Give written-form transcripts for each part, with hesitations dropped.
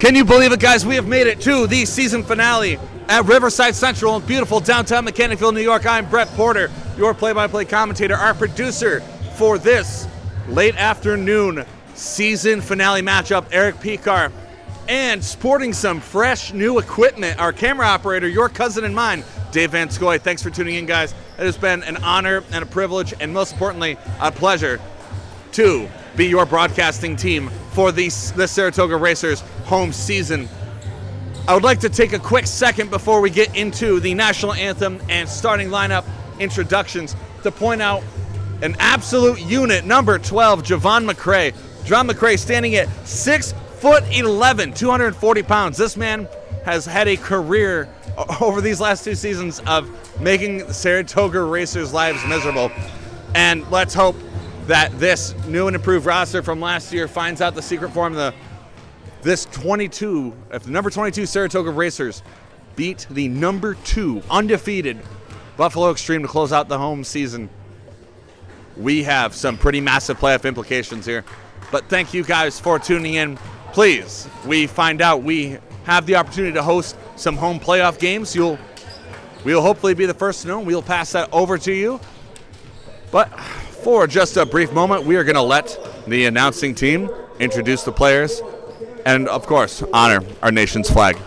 Can you believe it, guys? We have made it to the season finale at Riverside Central in beautiful downtown Mechanicville, New York. I'm Brett Porter, your play-by-play commentator, our producer for this late afternoon season finale matchup, Erik Pekar, and sporting some fresh new equipment, our camera operator, your cousin and mine, Dave Van Scoy. Thanks for tuning in, guys. It has been an honor and a privilege, and most importantly, a pleasure to be your broadcasting team for the Saratoga Racers home season. I would like to take a quick second before we get into the national anthem and starting lineup introductions to point out an absolute unit, number 12, Javon McCray. Javon McCray standing at 6'11", 240 pounds. This man has had a career over these last two seasons of making the Saratoga Racers' lives miserable. And let's hope that this new and improved roster from last year finds out the secret formula. If the number 22 Saratoga Racers beat the number 2 undefeated Buffalo eXtreme to close out the home season, we have some pretty massive playoff implications here. But thank you guys for tuning in. Please, we find out we have the opportunity to host some home playoff games. We'll hopefully be the first to know. We'll pass that over to you. But for just a brief moment, we are going to let the announcing team introduce the players and, of course, honor our nation's flag.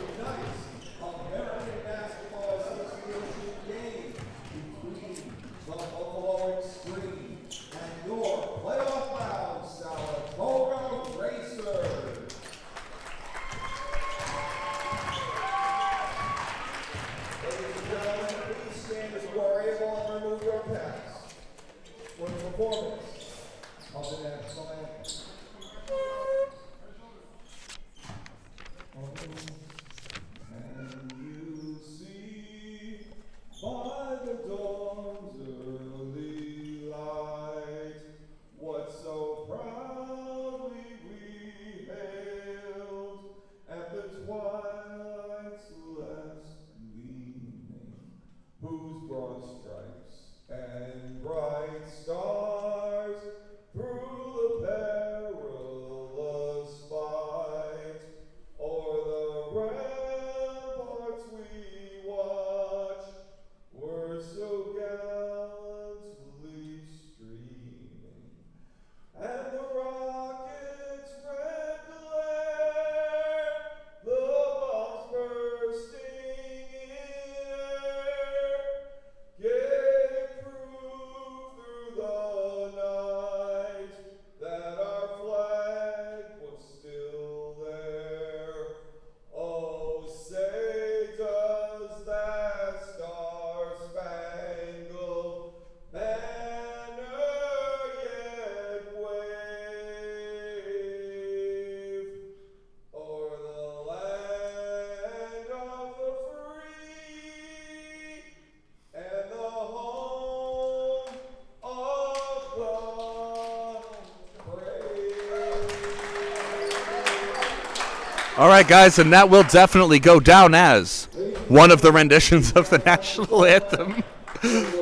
All right, guys, and that will definitely go down as one of the renditions of the national anthem.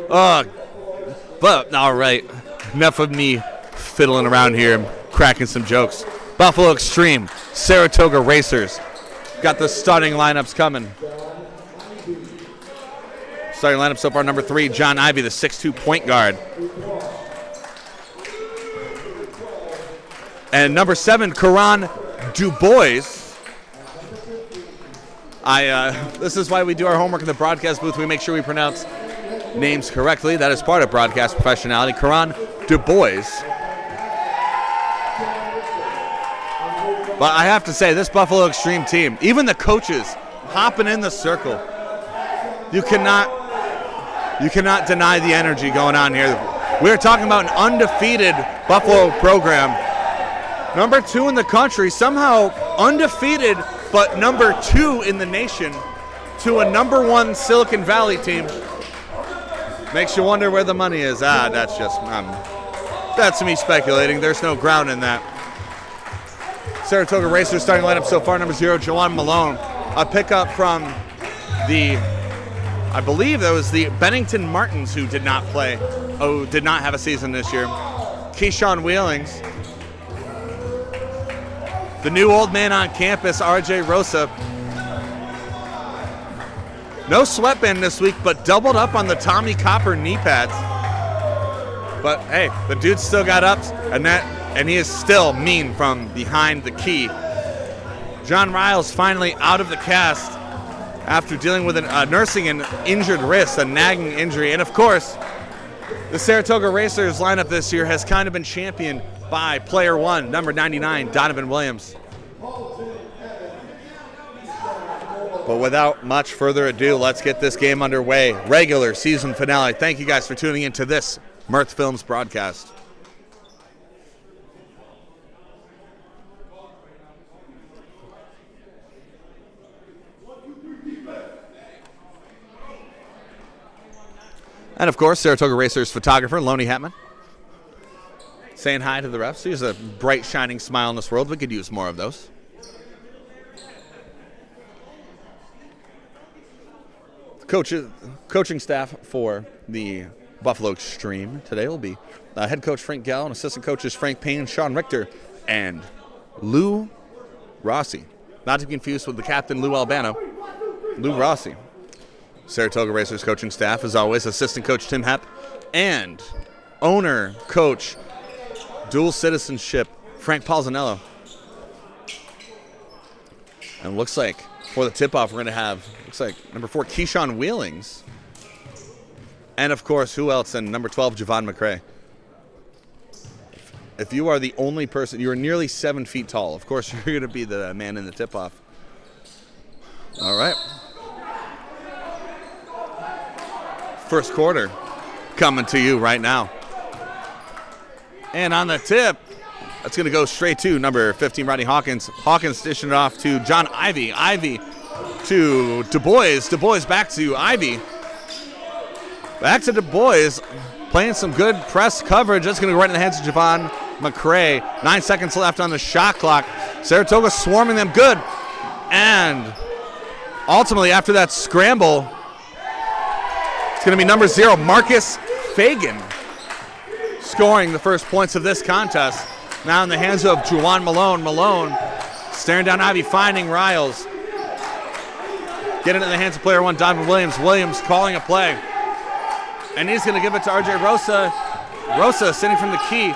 But, all right, enough of me fiddling around here, cracking some jokes. Buffalo eXtreme, Saratoga Racers. Got the starting lineups coming. Starting lineup so far, number 3, John Ivey, the 6'2" point guard. And number 7, Karan Dubois. This is why we do our homework in the broadcast booth. We make sure we pronounce names correctly. That is part of broadcast professionality. Karan Dubois. But I have to say, this Buffalo eXtreme team, even the coaches hopping in the circle, you cannot deny the energy going on here. We're talking about an undefeated Buffalo program. Number 2 in the country, somehow undefeated, but number 2 in the nation to a number 1 Silicon Valley team. Makes you wonder where the money is. That's just, that's me speculating. There's no ground in that. Saratoga Racers starting lineup so far, number 0, Jawan Malone. A pickup from I believe that was the Bennington Martins who did not have a season this year. Keyshawn Wheelings The new old man on campus, RJ Rosa. No sweatband this week, but doubled up on the Tommy Copper knee pads. But hey, the dude still got ups, and he is still mean from behind the key. John Riles finally out of the cast after dealing with nursing an injured wrist, a nagging injury. And of course, the Saratoga Racers lineup this year has kind of been championed by player one, number 99, Donovan Williams. But without much further ado, let's get this game underway. Regular season finale. Thank you guys for tuning into this Mirth Films broadcast. And of course, Saratoga Racers photographer, Lonnie Hatman, saying hi to the refs. He's a bright, shining smile in this world. We could use more of those. Coaching staff for the Buffalo eXtreme today will be head coach Frank Gall and assistant coaches Frank Payne, Sean Richter, and Lou Rossi. Not to be confused with the captain, Lou Albano. Lou Rossi. Saratoga Racers coaching staff, as always, assistant coach Tim Hepp, and owner, coach, dual citizenship, Frank Palzanello. And looks like for the tip-off, we're going to have, looks like, number 4, Keyshawn Wheelings. And, of course, who else? And number 12, Javon McCray. If you are the only person, you're nearly 7 feet tall. Of course, you're going to be the man in the tip-off. All right. First quarter coming to you right now. And on the tip, that's going to go straight to number 15, Rodney Hawkins. Hawkins dishing it off to John Ivy. Ivy to Du Bois. Du Bois back to Ivy. Back to Du Bois. Playing some good press coverage. That's going to go right in the hands of Javon McCray. 9 seconds left on the shot clock. Saratoga swarming them good. And ultimately, after that scramble, it's going to be number 0, Marcus Fagan, scoring the first points of this contest. Now in the hands of Juwan Malone. Malone staring down Ivy, finding Riles. Getting it in the hands of player 1, Donovan Williams. Williams calling a play. And he's going to give it to RJ Rosa. Rosa sitting from the key,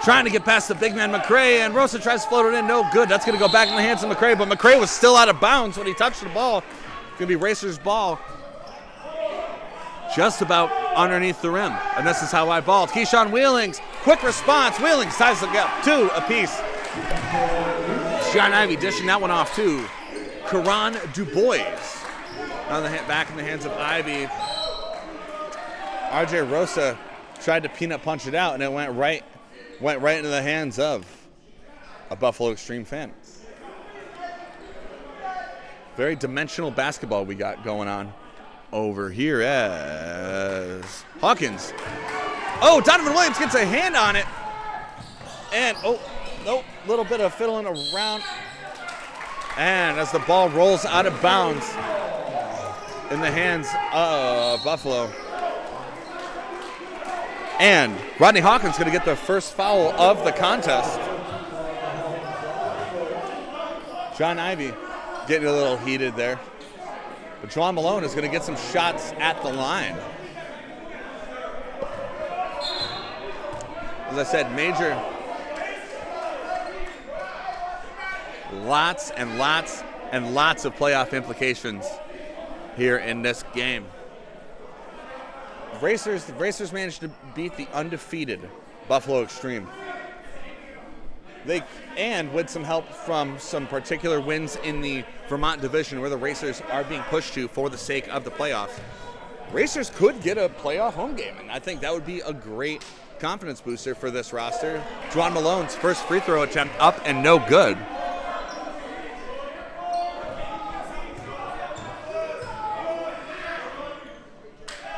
trying to get past the big man McCray, and Rosa tries to float it in. No good. That's going to go back in the hands of McCray, but McCray was still out of bounds when he touched the ball. It's going to be Racers' ball. Just about underneath the rim. And this is how I balled. Keyshawn Wheelings, quick response. Wheelings ties the gap, 2 apiece. John Ivy dishing that one off to Karan Du Bois. On the back in the hands of Ivy. RJ Rosa tried to peanut punch it out, and it went right into the hands of a Buffalo eXtreme fan. Very dimensional basketball we got going on over here as Hawkins. Oh, Donovan Williams gets a hand on it. And, little bit of fiddling around. And as the ball rolls out of bounds in the hands of Buffalo. And Rodney Hawkins going to get the first foul of the contest. John Ivy getting a little heated there. But Juwan Malone is going to get some shots at the line. As I said, major. Lots and lots and lots of playoff implications here in this game. The Racers managed to beat the undefeated Buffalo eXtreme. And with some help from some particular wins in the Vermont division where the Racers are being pushed to for the sake of the playoffs. Racers could get a playoff home game, and I think that would be a great confidence booster for this roster. Juwan Malone's first free throw attempt up and no good.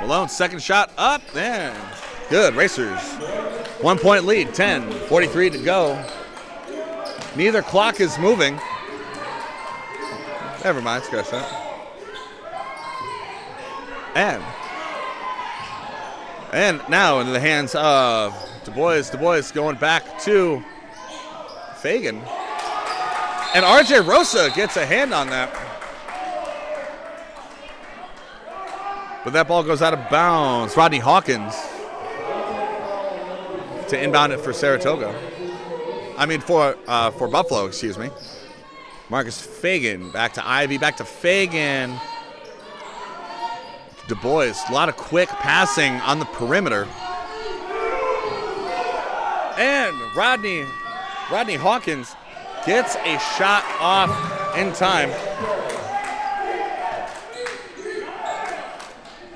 Malone's second shot up and good. Racers 1 point lead, 10:43 to go. Neither clock is moving. Never mind, scratch that. And now into the hands of Du Bois. Du Bois going back to Fagan. And RJ Rosa gets a hand on that. But that ball goes out of bounds. Rodney Hawkins to inbound it for Saratoga. I mean, for Buffalo, excuse me. Marcus Fagan back to Ivy, back to Fagan. Du Bois, a lot of quick passing on the perimeter. And Rodney Hawkins gets a shot off in time.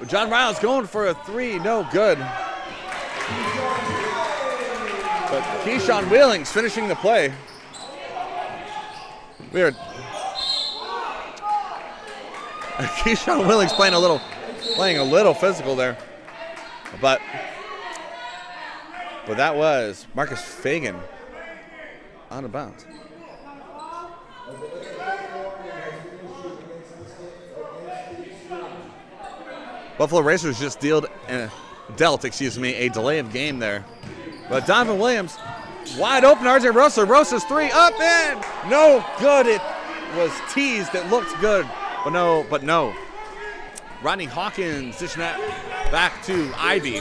John Riles going for a three, no good. But Keyshawn Wheelings finishing the play. Weird. Keyshawn Wheelings playing a little physical there. But that was Marcus Fagan out of bounds. Buffalo Racers just dealt a delay of game there. But Donovan Williams, wide open, RJ Rosa. Rosa's three, up in, no good. It was teased, it looked good, but no. Rodney Hawkins dishing that back to Ivy.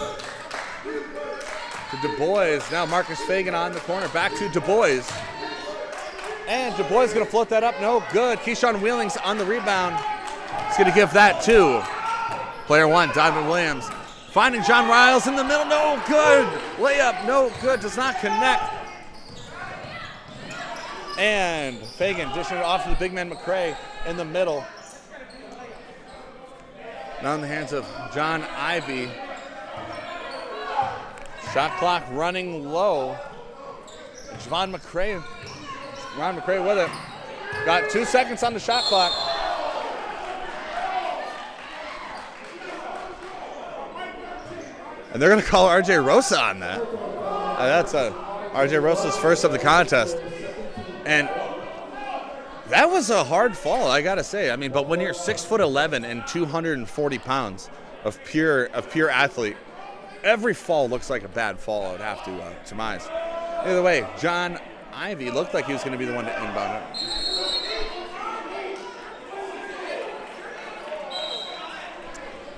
To Du Bois, now Marcus Fagan on the corner, back to Du Bois. And Du Bois gonna float that up, no good. Keyshawn Wheelings on the rebound. He's gonna give that to player one, Donovan Williams. Finding John Riles in the middle, no good. Layup, no good, does not connect. And Fagan dishing it off to the big man McCray in the middle. Now in the hands of John Ivy. Shot clock running low. Javon McCray, Ron McCray with it. Got 2 seconds on the shot clock. And they're going to call RJ Rosa on that. That's RJ Rosa's first of the contest. And that was a hard fall, I got to say. I mean, but when you're 6'11" and 240 pounds of pure athlete, every fall looks like a bad fall, I would have to surmise. Either way, John Ivy looked like he was going to be the one to inbound it.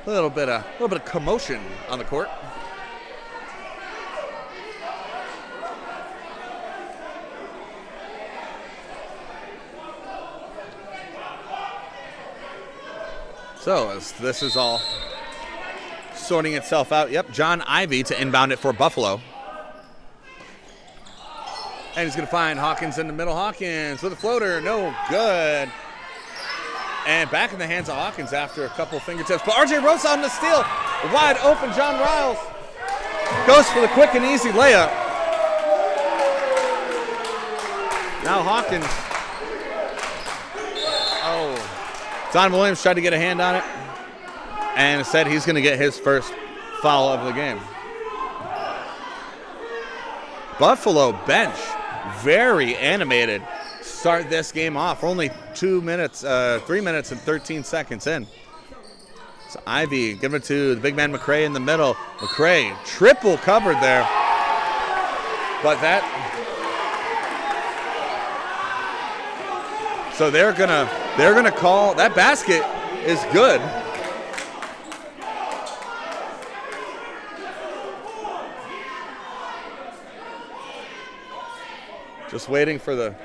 A little bit of commotion on the court. So as this is all sorting itself out, yep, John Ivy to inbound it for Buffalo. And he's going to find Hawkins in the middle. Hawkins with a floater, no good. And back in the hands of Hawkins after a couple fingertips. But RJ Rosa on the steal. Wide open, John Riles goes for the quick and easy layup. Now Hawkins. Oh. Donovan Williams tried to get a hand on it. And said he's going to get his first foul of the game. Buffalo bench, very animated. Start this game off. Only 3 minutes and 13 seconds in. So Ivy giving it to the big man McCray in the middle. McCray triple covered there. But that. So they're gonna call that basket is good. Just waiting for the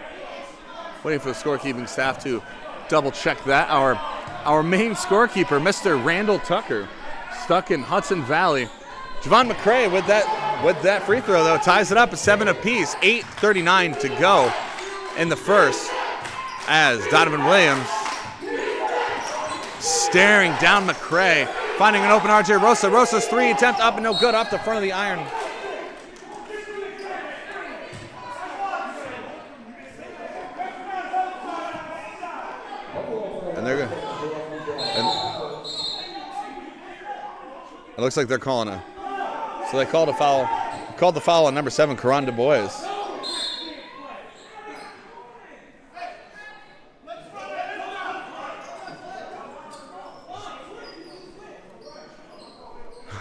scorekeeping staff to double check that. Our main scorekeeper, Mr. Randall Tucker, stuck in Hudson Valley. Javon McCray with that free throw though ties it up at 7 apiece. 8:39 to go in the first. As Donovan Williams staring down McCray, finding an open RJ Rosa. Rosa's three attempt up and no good off the front of the iron. And they're good. It looks like they're calling so they called a foul. Called the foul on number 7, Karan Du Bois.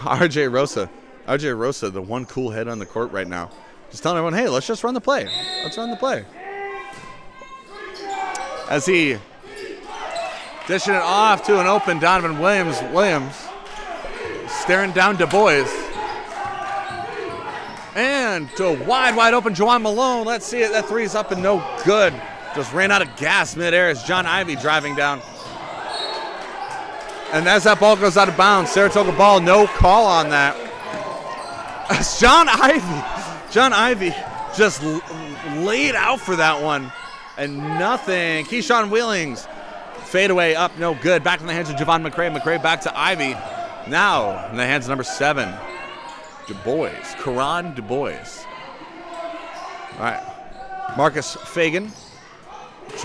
RJ Rosa, the one cool head on the court right now. Just telling everyone, hey, let's just run the play. Let's run the play. as he dishing it off to an open Donovan Williams. Williams staring down Du Bois. And to a wide open Juwan Malone. Let's see it. That three's up and no good. Just ran out of gas midair as John Ivy driving down. And as that ball goes out of bounds, Saratoga ball, no call on that. As John Ivy just laid out for that one. And nothing. Keyshawn Wheelings, fadeaway up, no good. Back in the hands of Javon McCray. McCray back to Ivy. Now in the hands of number 7, Du Bois, Karan Du Bois. All right, Marcus Fagan was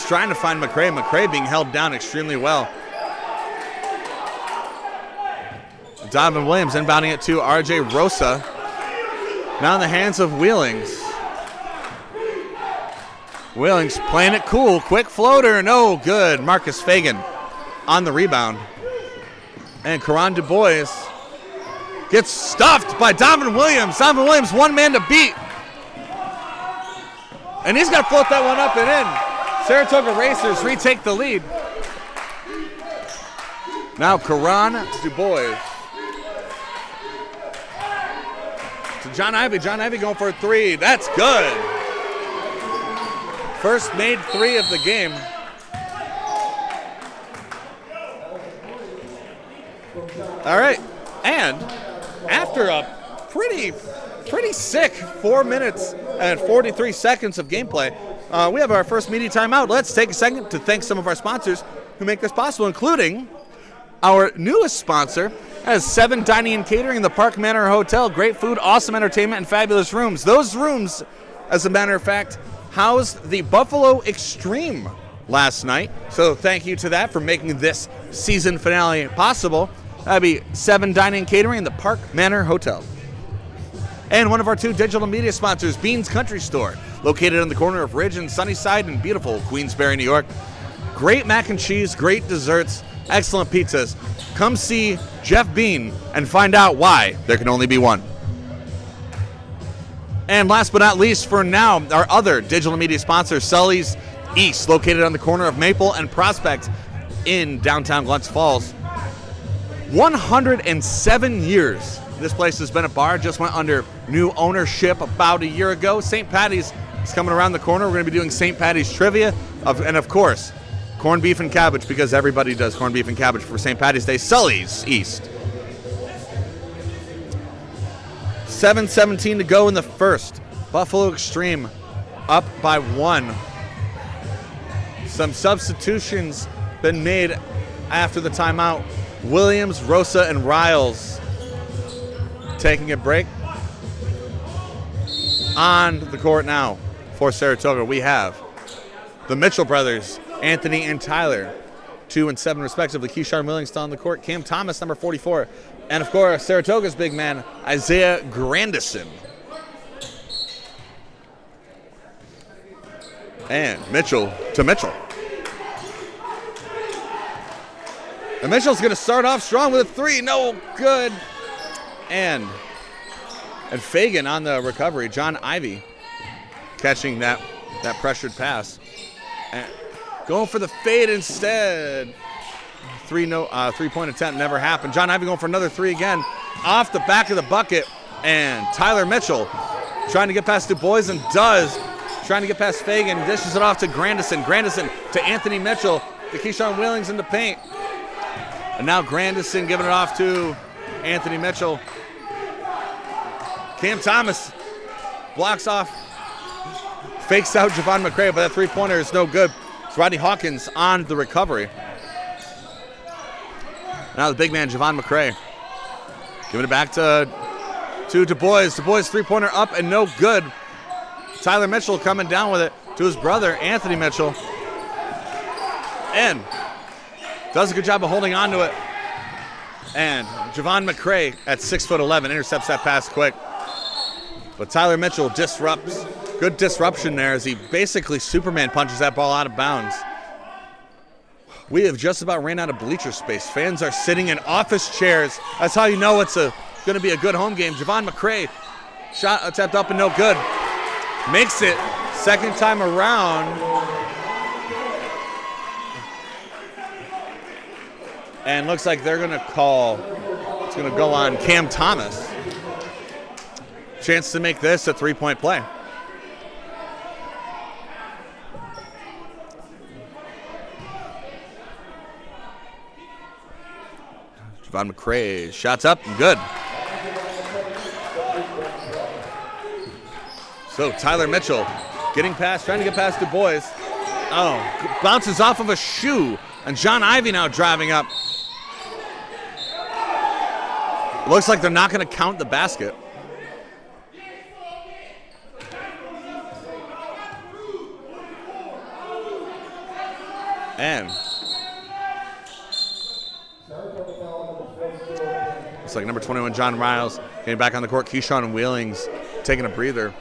trying to find McCray. McCray being held down extremely well. Donovan Williams inbounding it to RJ Rosa. Now in the hands of Wheelings. Wheelings playing it cool. Quick floater. No good. Marcus Fagan on the rebound. And Karan Du Bois gets stuffed by Donovan Williams. Donovan Williams, one man to beat. And he's got to float that one up and in. Saratoga Racers retake the lead. Now Karan Du Bois. To John Ivy. John Ivy going for a three. That's good. First made three of the game. All right, and after a pretty sick 4 minutes and 43 seconds of gameplay, we have our first media timeout. Let's take a second to thank some of our sponsors who make this possible, including our newest sponsor, as 7 Dining and Catering in the Park Manor Hotel. Great food, awesome entertainment, and fabulous rooms. Those rooms, as a matter of fact, housed the Buffalo eXtreme last night. So thank you to that for making this season finale possible. That'd be 7 Dining and Catering in the Park Manor Hotel. And one of our 2 digital media sponsors, Beans Country Store, located on the corner of Ridge and Sunnyside in beautiful Queensbury, New York. Great mac and cheese, great desserts, excellent pizzas. Come see Jeff Bean and find out why there can only be one. And last but not least, for now, our other digital media sponsor, Sully's East, located on the corner of Maple and Prospect in downtown Glens Falls. 107 years this place has been a bar. Just went under new ownership about a year ago. St. Patty's is coming around the corner. We're going to be doing St. Patty's trivia, and of course, corned beef and cabbage, because everybody does corned beef and cabbage for St. Patty's Day. Sully's East. 7:17 to go in the first. Buffalo eXtreme up by 1. Some substitutions been made after the timeout. Williams, Rosa, and Riles taking a break. On the court now for Saratoga, we have the Mitchell brothers, Anthony and Tyler, 2 and 7 respectively. Keyshawn Williams still on the court. Cam Thomas, number 44. And of course, Saratoga's big man, Isaiah Grandison. And Mitchell to Mitchell. And Mitchell's going to start off strong with a 3. No good. And Fagan on the recovery. John Ivy catching that pressured pass. And going for the fade instead. Three-point attempt never happened. John Ivy going for another 3 again. Off the back of the bucket. And Tyler Mitchell trying to get past Du Bois and does. Trying to get past Fagan. Dishes it off to Grandison. Grandison to Anthony Mitchell. To Keyshawn Willings in the paint. And now Grandison giving it off to Anthony Mitchell. Cam Thomas blocks off. Fakes out Javon McCray, but that 3-pointer is no good. It's Rodney Hawkins on the recovery. Now the big man, Javon McCray. Giving it back to Du Bois. Du Bois 3-pointer up and no good. Tyler Mitchell coming down with it to his brother, Anthony Mitchell. And does a good job of holding on to it. And Javon McCray at 6'11" intercepts that pass quick. But Tyler Mitchell disrupts. Good disruption there as he basically Superman punches that ball out of bounds. We have just about ran out of bleacher space. Fans are sitting in office chairs. That's how you know it's going to be a good home game. Javon McCray shot attempt up and no good. Makes it second time around. And looks like they're going to call, it's going to go on Cam Thomas. Chance to make this a 3-point play. Javon McCray, shots up, and good. So Tyler Mitchell getting past, trying to get past Du Bois. Oh, bounces off of a shoe, and John Ivey now driving up. Looks like they're not going to count the basket. And looks like number 21, John Riles, getting back on the court. Keyshawn Wheelings taking a breather.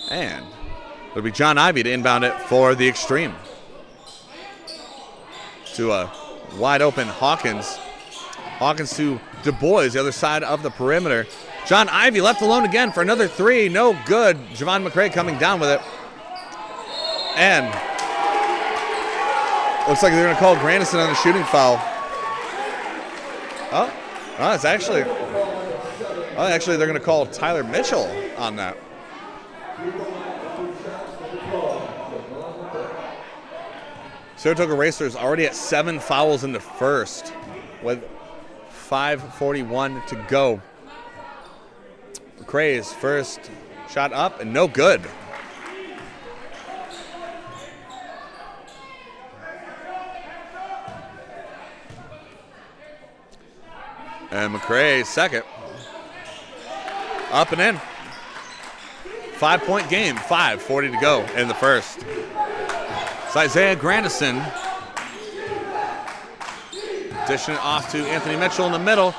And it'll be John Ivey to inbound it for the eXtreme. To a wide open Hawkins. Hawkins to Du Bois, the other side of the perimeter. John Ivey left alone again for another three. No good. Javon McCray coming down with it. And looks like they're going to call Grandison on the shooting foul. It's actually they're going to call Tyler Mitchell on that. Saratoga Racers already at 7 fouls in the first with 5:41 to go. McCray's first shot up and no good. And McCray second. Up and in. 5-point game, 5:40 to go in the first. It's Isaiah Grandison. Dishing it off to Anthony Mitchell in the middle.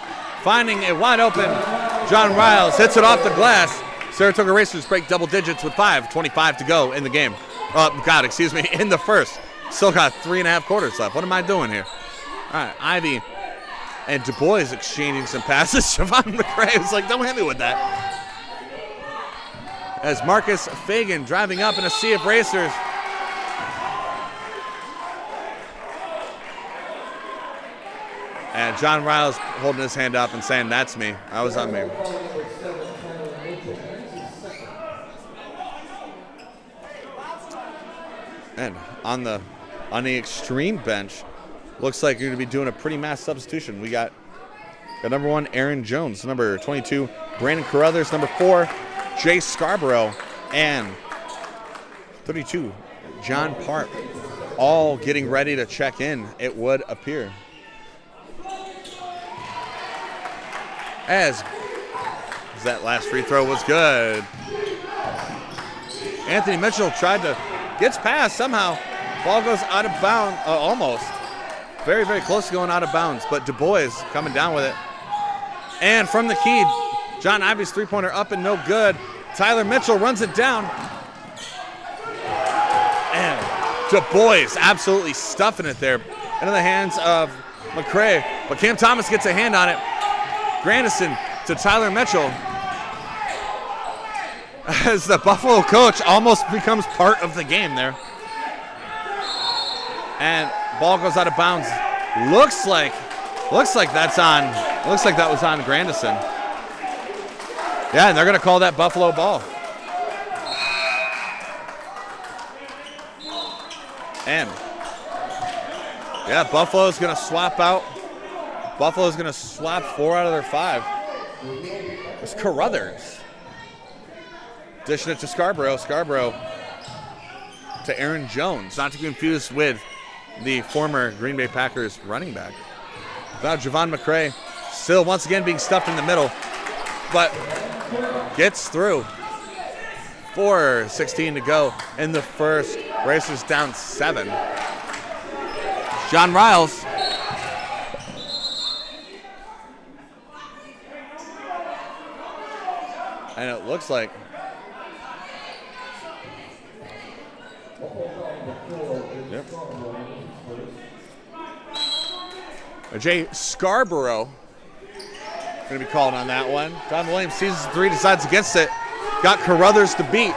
Finding a wide open John Riles. Hits it off the glass. Saratoga Racers break double digits with 5:25 to go in the game. In the first. Still got 3.5 quarters left. What am I doing here? All right, Ivy and Du Bois exchanging some passes. Javon McCray was like, don't hit me with that. As Marcus Fagan driving up in a sea of racers. And John Riles holding his hand up and saying, that's me. I was on me. And on the eXtreme bench, looks like you're going to be doing a pretty mass substitution. We got number 1, Aaron Jones. Number 22, Brandon Carruthers. Number 4, Jay Scarborough. And 32, John Park. All getting ready to check in, it would appear. As that last free throw was good. Anthony Mitchell gets past somehow. Ball goes out of bounds, almost. Very, very close to going out of bounds, but Du Bois coming down with it. And from the key, John Ivey's three-pointer up and no good. Tyler Mitchell runs it down. And Du Bois absolutely stuffing it there into the hands of McCray. But Cam Thomas gets a hand on it. Grandison to Tyler Mitchell. As the Buffalo coach almost becomes part of the game there. And ball goes out of bounds. Looks like that was on Grandison. Yeah, and they're gonna call that Buffalo ball. And yeah, Buffalo's gonna swap out. Buffalo's gonna swap 4 out of their 5. It's Carruthers. Dishing it to Scarborough. Scarborough to Aaron Jones. Not to be confused with the former Green Bay Packers running back. Now Javon McCray still once again being stuffed in the middle, but gets through. 4:16 to go in the first. Racers down 7. John Riles. And it looks like Jay Scarborough going to be called on that one. Don Williams sees the 3, decides against it. got Carruthers to beat.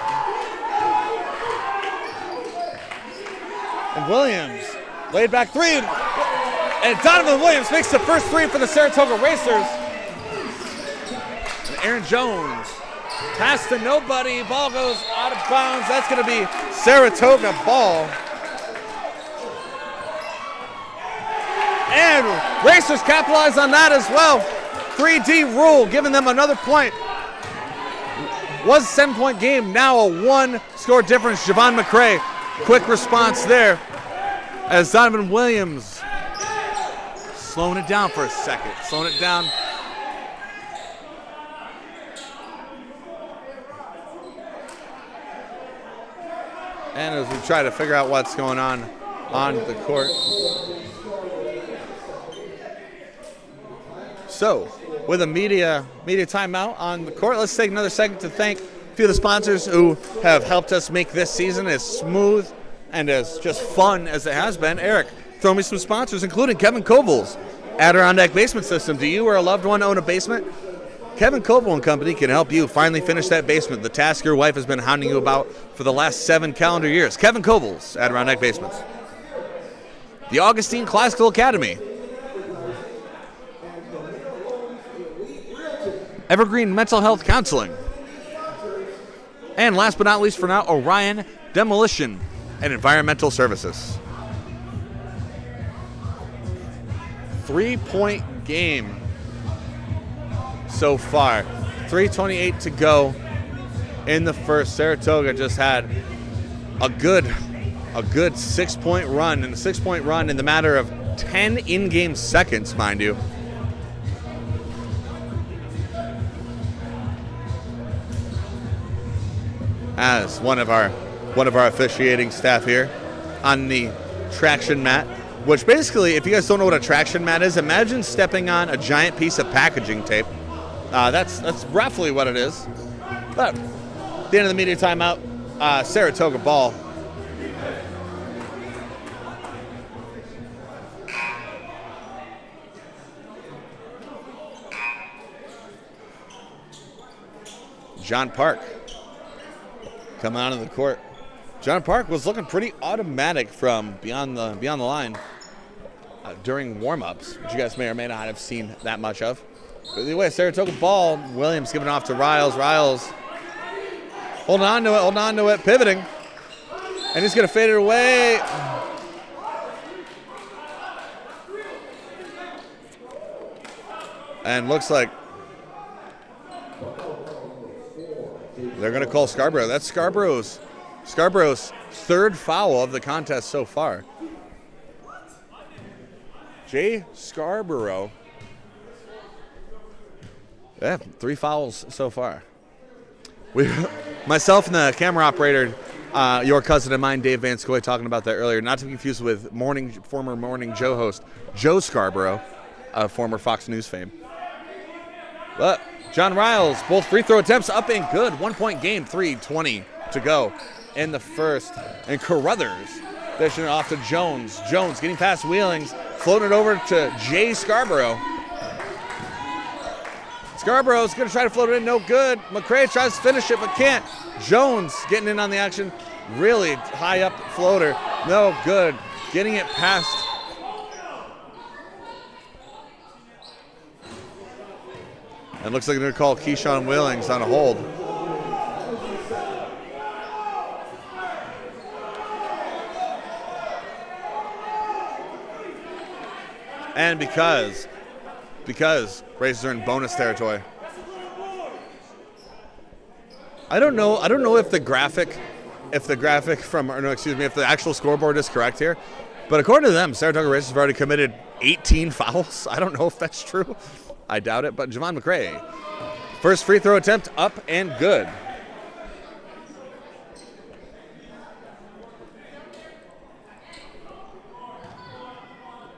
And Williams laid back three. And Donovan Williams makes the first three for the Saratoga Racers. And Aaron Jones, pass to nobody. Ball goes out of bounds. That's going to be Saratoga ball. And Racers capitalize on that as well. 3D rule giving them another point. Was a 7-point game, now a 1-score difference. Javon McCray, quick response there as Donovan Williams slowing it down for a second. Slowing it down. And as we try to figure out what's going on the court. So, with a media timeout on the court, let's take another second to thank a few of the sponsors who have helped us make this season as smooth and as just fun as it has been. Eric, throw me some sponsors, including Kevin Koval's Adirondack Basement System. Do you or a loved one own a basement? Kevin Koval and Company can help you finally finish that basement, the task your wife has been hounding you about for the last 7 calendar years. Kevin Koval's Adirondack Basements. The Augustine Classical Academy. Evergreen Mental Health Counseling. And last but not least for now, Orion Demolition and Environmental Services. 3-point game so far. 3:28 to go in the first. Saratoga just had a good 6-point run, and a 6-point run in the matter of 10 in-game seconds, mind you. As one of our officiating staff here on the traction mat, which basically, if you guys don't know what a traction mat is, imagine stepping on a giant piece of packaging tape. That's roughly what it is. But at the end of the media timeout, Saratoga ball. John Park coming out of the court. John Park was looking pretty automatic from beyond the line during warm-ups, which you guys may or may not have seen that much of. But either way, Saratoga ball. Williams giving off to Riles. Riles holding on to it, pivoting. And he's going to fade it away. And looks like they're going to call Scarborough. That's Scarborough's third foul of the contest so far. Jay Scarborough. Yeah, 3 fouls so far. Myself and the camera operator, your cousin and mine, Dave Van Scoy, talking about that earlier. Not to be confused with former Morning Joe host Joe Scarborough, former Fox News fame. But John Riles, both free throw attempts up and good. 1-point game, 3:20 to go in the first. And Carruthers dishing it off to Jones. Jones getting past Wheelings, floating it over to Jay Scarborough. Scarborough's going to try to float it in, no good. McCray tries to finish it, but can't. Jones getting in on the action. Really high up floater. No good. Getting it past. And looks like they're going to call Keyshawn Wheelings on a hold. And because Racers are in bonus territory. I don't know if the actual scoreboard is correct here, but according to them, Saratoga Racers have already committed 18 fouls. I don't know if that's true. I doubt it, but Javon McCray, first free throw attempt up and good.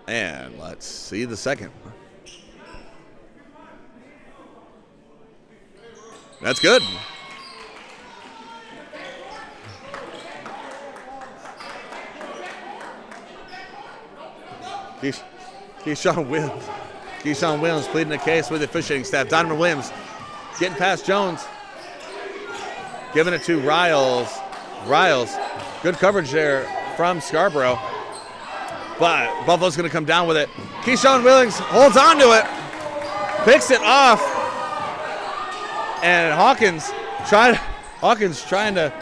And let's see the second. That's good. Keyshawn Williams pleading the case with the officiating staff. Donovan Williams getting past Jones. giving it to Riles. Riles, good coverage there from Scarborough. But Buffalo's going to come down with it. Keyshawn Wheelings holds on to it, picks it off, and Hawkins trying to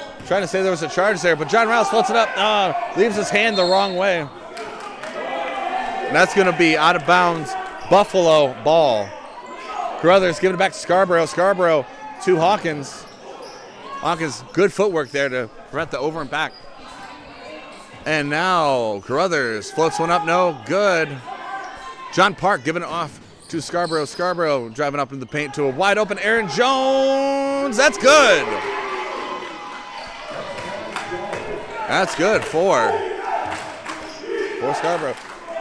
say there was a charge there, but John Riles floats it up, leaves his hand the wrong way. And that's going to be out of bounds, Buffalo ball. Carruthers giving it back to Scarborough. Scarborough to Hawkins. Hawkins, good footwork there to prevent the over and back. And now Carruthers floats one up, no good. John Park giving it off to Scarborough. Scarborough driving up into the paint to a wide open Aaron Jones. That's good. That's good for Scarborough.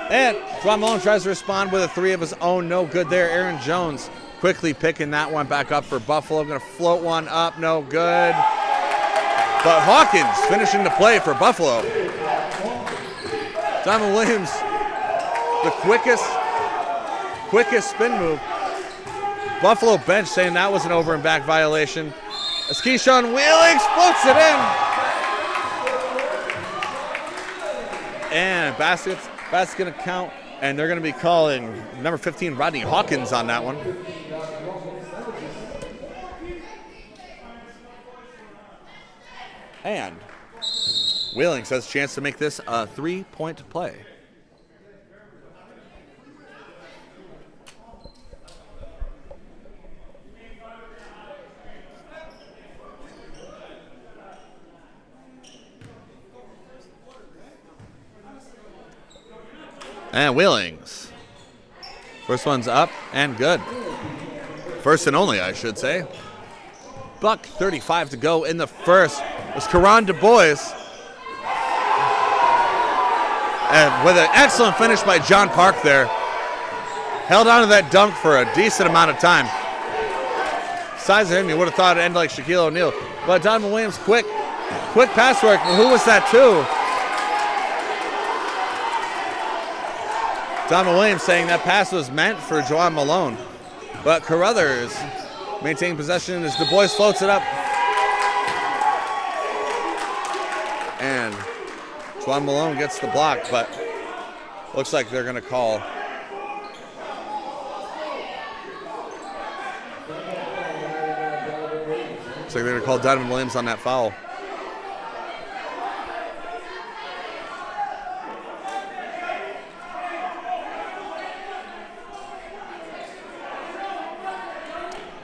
And Juan Malone tries to respond with a three of his own. No good there. Aaron Jones quickly picking that one back up for Buffalo. Going to float one up. No good. But Hawkins finishing the play for Buffalo. Donovan Williams, the quickest spin move. Buffalo bench saying that was an over and back violation. As Keyshawn Wheelings floats it in. And basket's going to count, and they're going to be calling number 15, Rodney Hawkins, on that one. And Wheelings has a chance to make this a 3-point play. And Wheelings. First one's up and good. First and only, I should say. Buck 35 to go in the first. It was Karan Du Bois. And with an excellent finish by John Park there. Held on to that dunk for a decent amount of time. Size of him, you would have thought it ended like Shaquille O'Neal. But Donovan Williams, quick pass work. Well, who was that to? Donovan Williams saying that pass was meant for Juwan Malone. But Carruthers maintaining possession as Du Bois floats it up. And Juwan Malone gets the block, but looks like they're going to call. Looks like they're going to call Donovan Williams on that foul.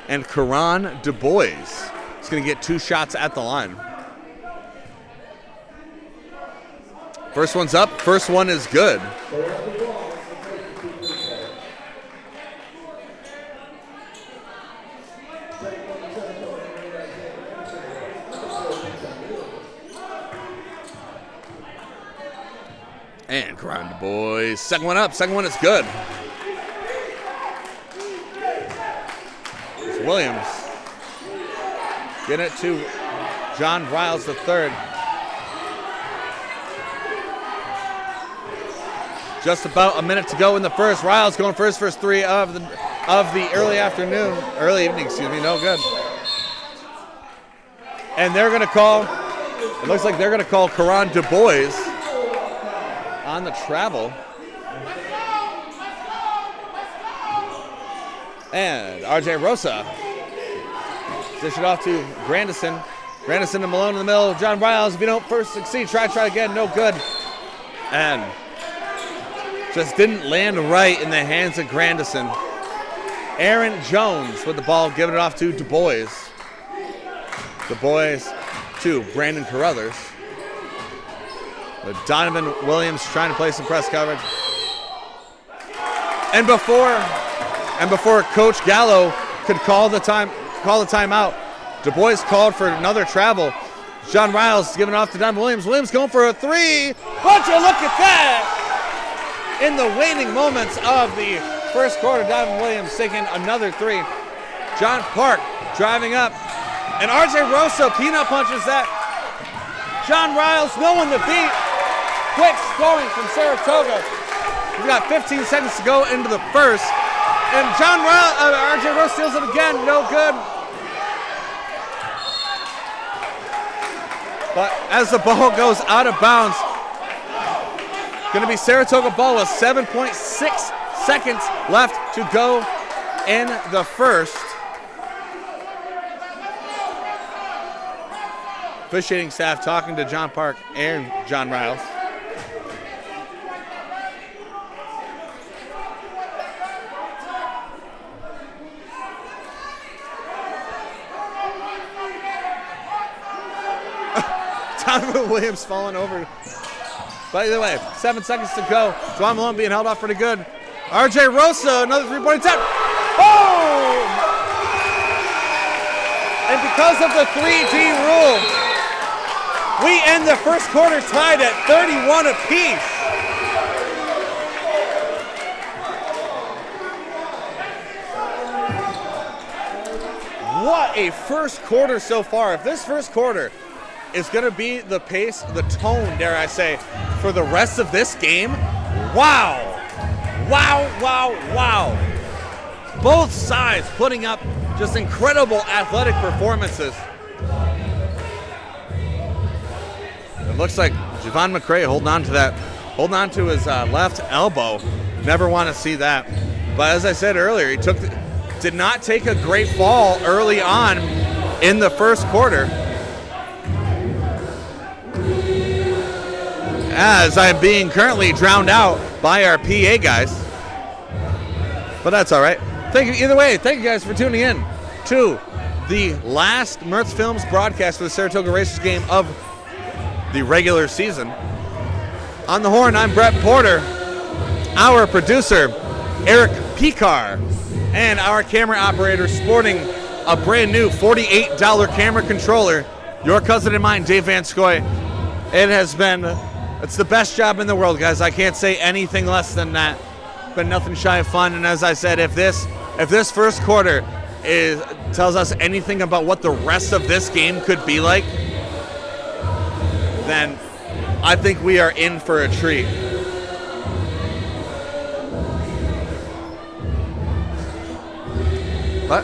And Karan Du Bois is going to get 2 shots at the line. First one's up. First one is good. And Karan Du Bois. Second one up. Second one is good. Williams getting it to John Riles III. Just about a minute to go in the first. Riles going for his first 3 of the early evening, no good. And they're going to call, it looks like they're going to call Karan Du Bois on the travel. And R.J. Rosa dish it off to Grandison. Grandison and Malone in the middle. John Riles, if you don't first succeed, try again. No good. And just didn't land right in the hands of Grandison. Aaron Jones with the ball, giving it off to Du Bois. Du Bois to Brandon Carruthers. With Donovan Williams trying to play some press coverage. And before Coach Gallo could call the timeout, Du Bois called for another travel. John Riles giving it off to Donovan Williams. Williams going for a 3. Would you look at that? In the waning moments of the first quarter, Donovan Williams taking another 3. John Park driving up. And R.J. Rosso peanut punches that. John Riles, no one to beat. Quick scoring from Saratoga. We've got 15 seconds to go into the first. And John R.J. Rose steals it again, no good. But as the ball goes out of bounds, going to be Saratoga ball with 7.6 seconds left to go in the first. Officiating staff talking to John Park and John Riles. Donovan Williams falling over. But either way, 7 seconds to go. Juwan Malone being held off pretty good. RJ Rosa, another three-point attempt. Oh! And because of the 3D rule, we end the first quarter tied at 31 apiece. What a first quarter so far. If this first quarter is going to be the pace, the tone, dare I say, for the rest of this game, wow. Wow, wow, wow. Both sides putting up just incredible athletic performances. It looks like Javon McCray holding on to his left elbow. Never want to see that. But as I said earlier, he did not take a great fall early on in the first quarter. As I'm being currently drowned out by our PA guys. But that's all right. Thank you. Either way, thank you guys for tuning in to the last Mertz Films broadcast for the Saratoga Racers game of the regular season. On the horn, I'm Brett Porter. Our producer, Erik Pekar, and our camera operator sporting a brand new $48 camera controller, your cousin and mine, Dave Van Scoy. It's the best job in the world, guys. I can't say anything less than that. Been nothing shy of fun, and as I said, if this first quarter tells us anything about what the rest of this game could be like, then I think we are in for a treat. But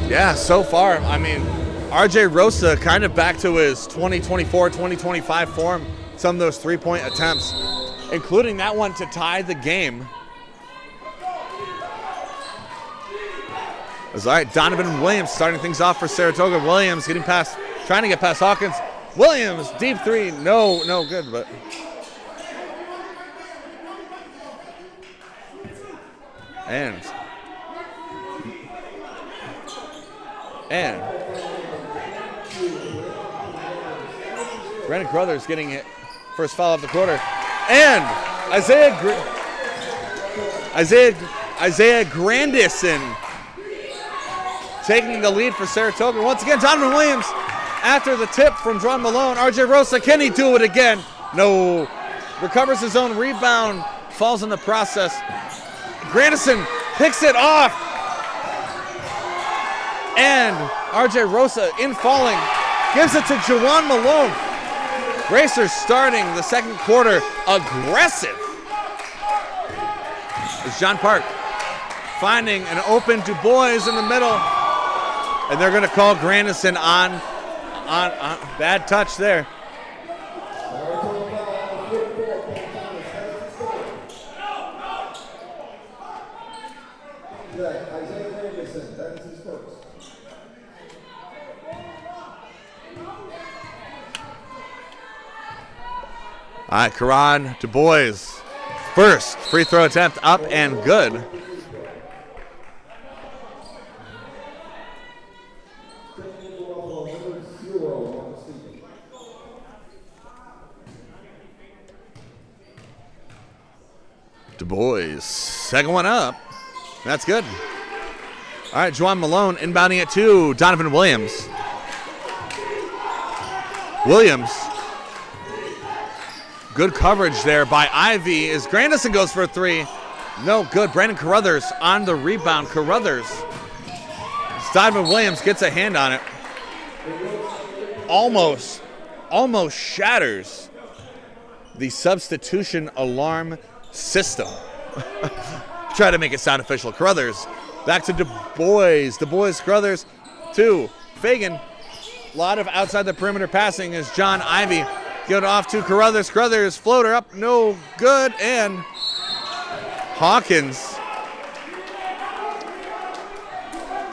yeah, so far, I mean, RJ Rosa kind of back to his 2024, 2025 form. Some of those three-point attempts, including that one to tie the game. All right, Donovan Williams starting things off for Saratoga. Williams trying to get past Hawkins. Williams, deep three, no good, but. And Brandon Carruthers getting it. First foul of the quarter. And Isaiah Grandison taking the lead for Saratoga. Once again, Donovan Williams after the tip from Juwan Malone. RJ Rosa, can he do it again? No. Recovers his own rebound. Falls in the process. Grandison picks it off. And RJ Rosa in falling gives it to Juwan Malone. Racers starting the second quarter aggressive. It's John Park finding an open Du Bois in the middle. And they're going to call Grandison on bad touch there. All right, Karan Du Bois. First free throw attempt up and good. Du Bois, second one up. That's good. All right, Juwan Malone inbounding it to Donovan Williams. Williams. Good coverage there by Ivy as Grandison goes for a three. No good. Brandon Carruthers on the rebound. Carruthers. Donovan Williams gets a hand on it. Almost shatters the substitution alarm system. Try to make it sound official. Carruthers back to Du Bois. Du Bois, Carruthers to Fagan. lot of outside the perimeter passing as John Ivy give it off to Carruthers. Carruthers floater up, no good, and Hawkins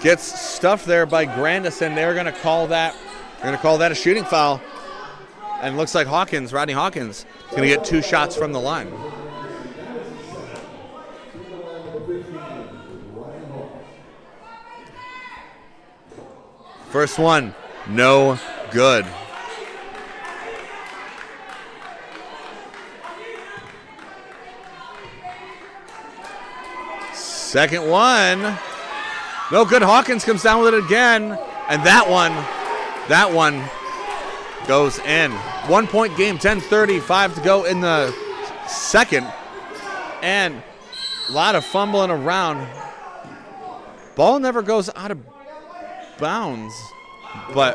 gets stuffed there by Grandison. They're going to call that a shooting foul. And it looks like Rodney Hawkins, is going to get 2 shots from the line. First one, no good. Second one, no good. Hawkins comes down with it again, and that one goes in. 1-point game, 10:35 to go in the second, and a lot of fumbling around. Ball never goes out of bounds, but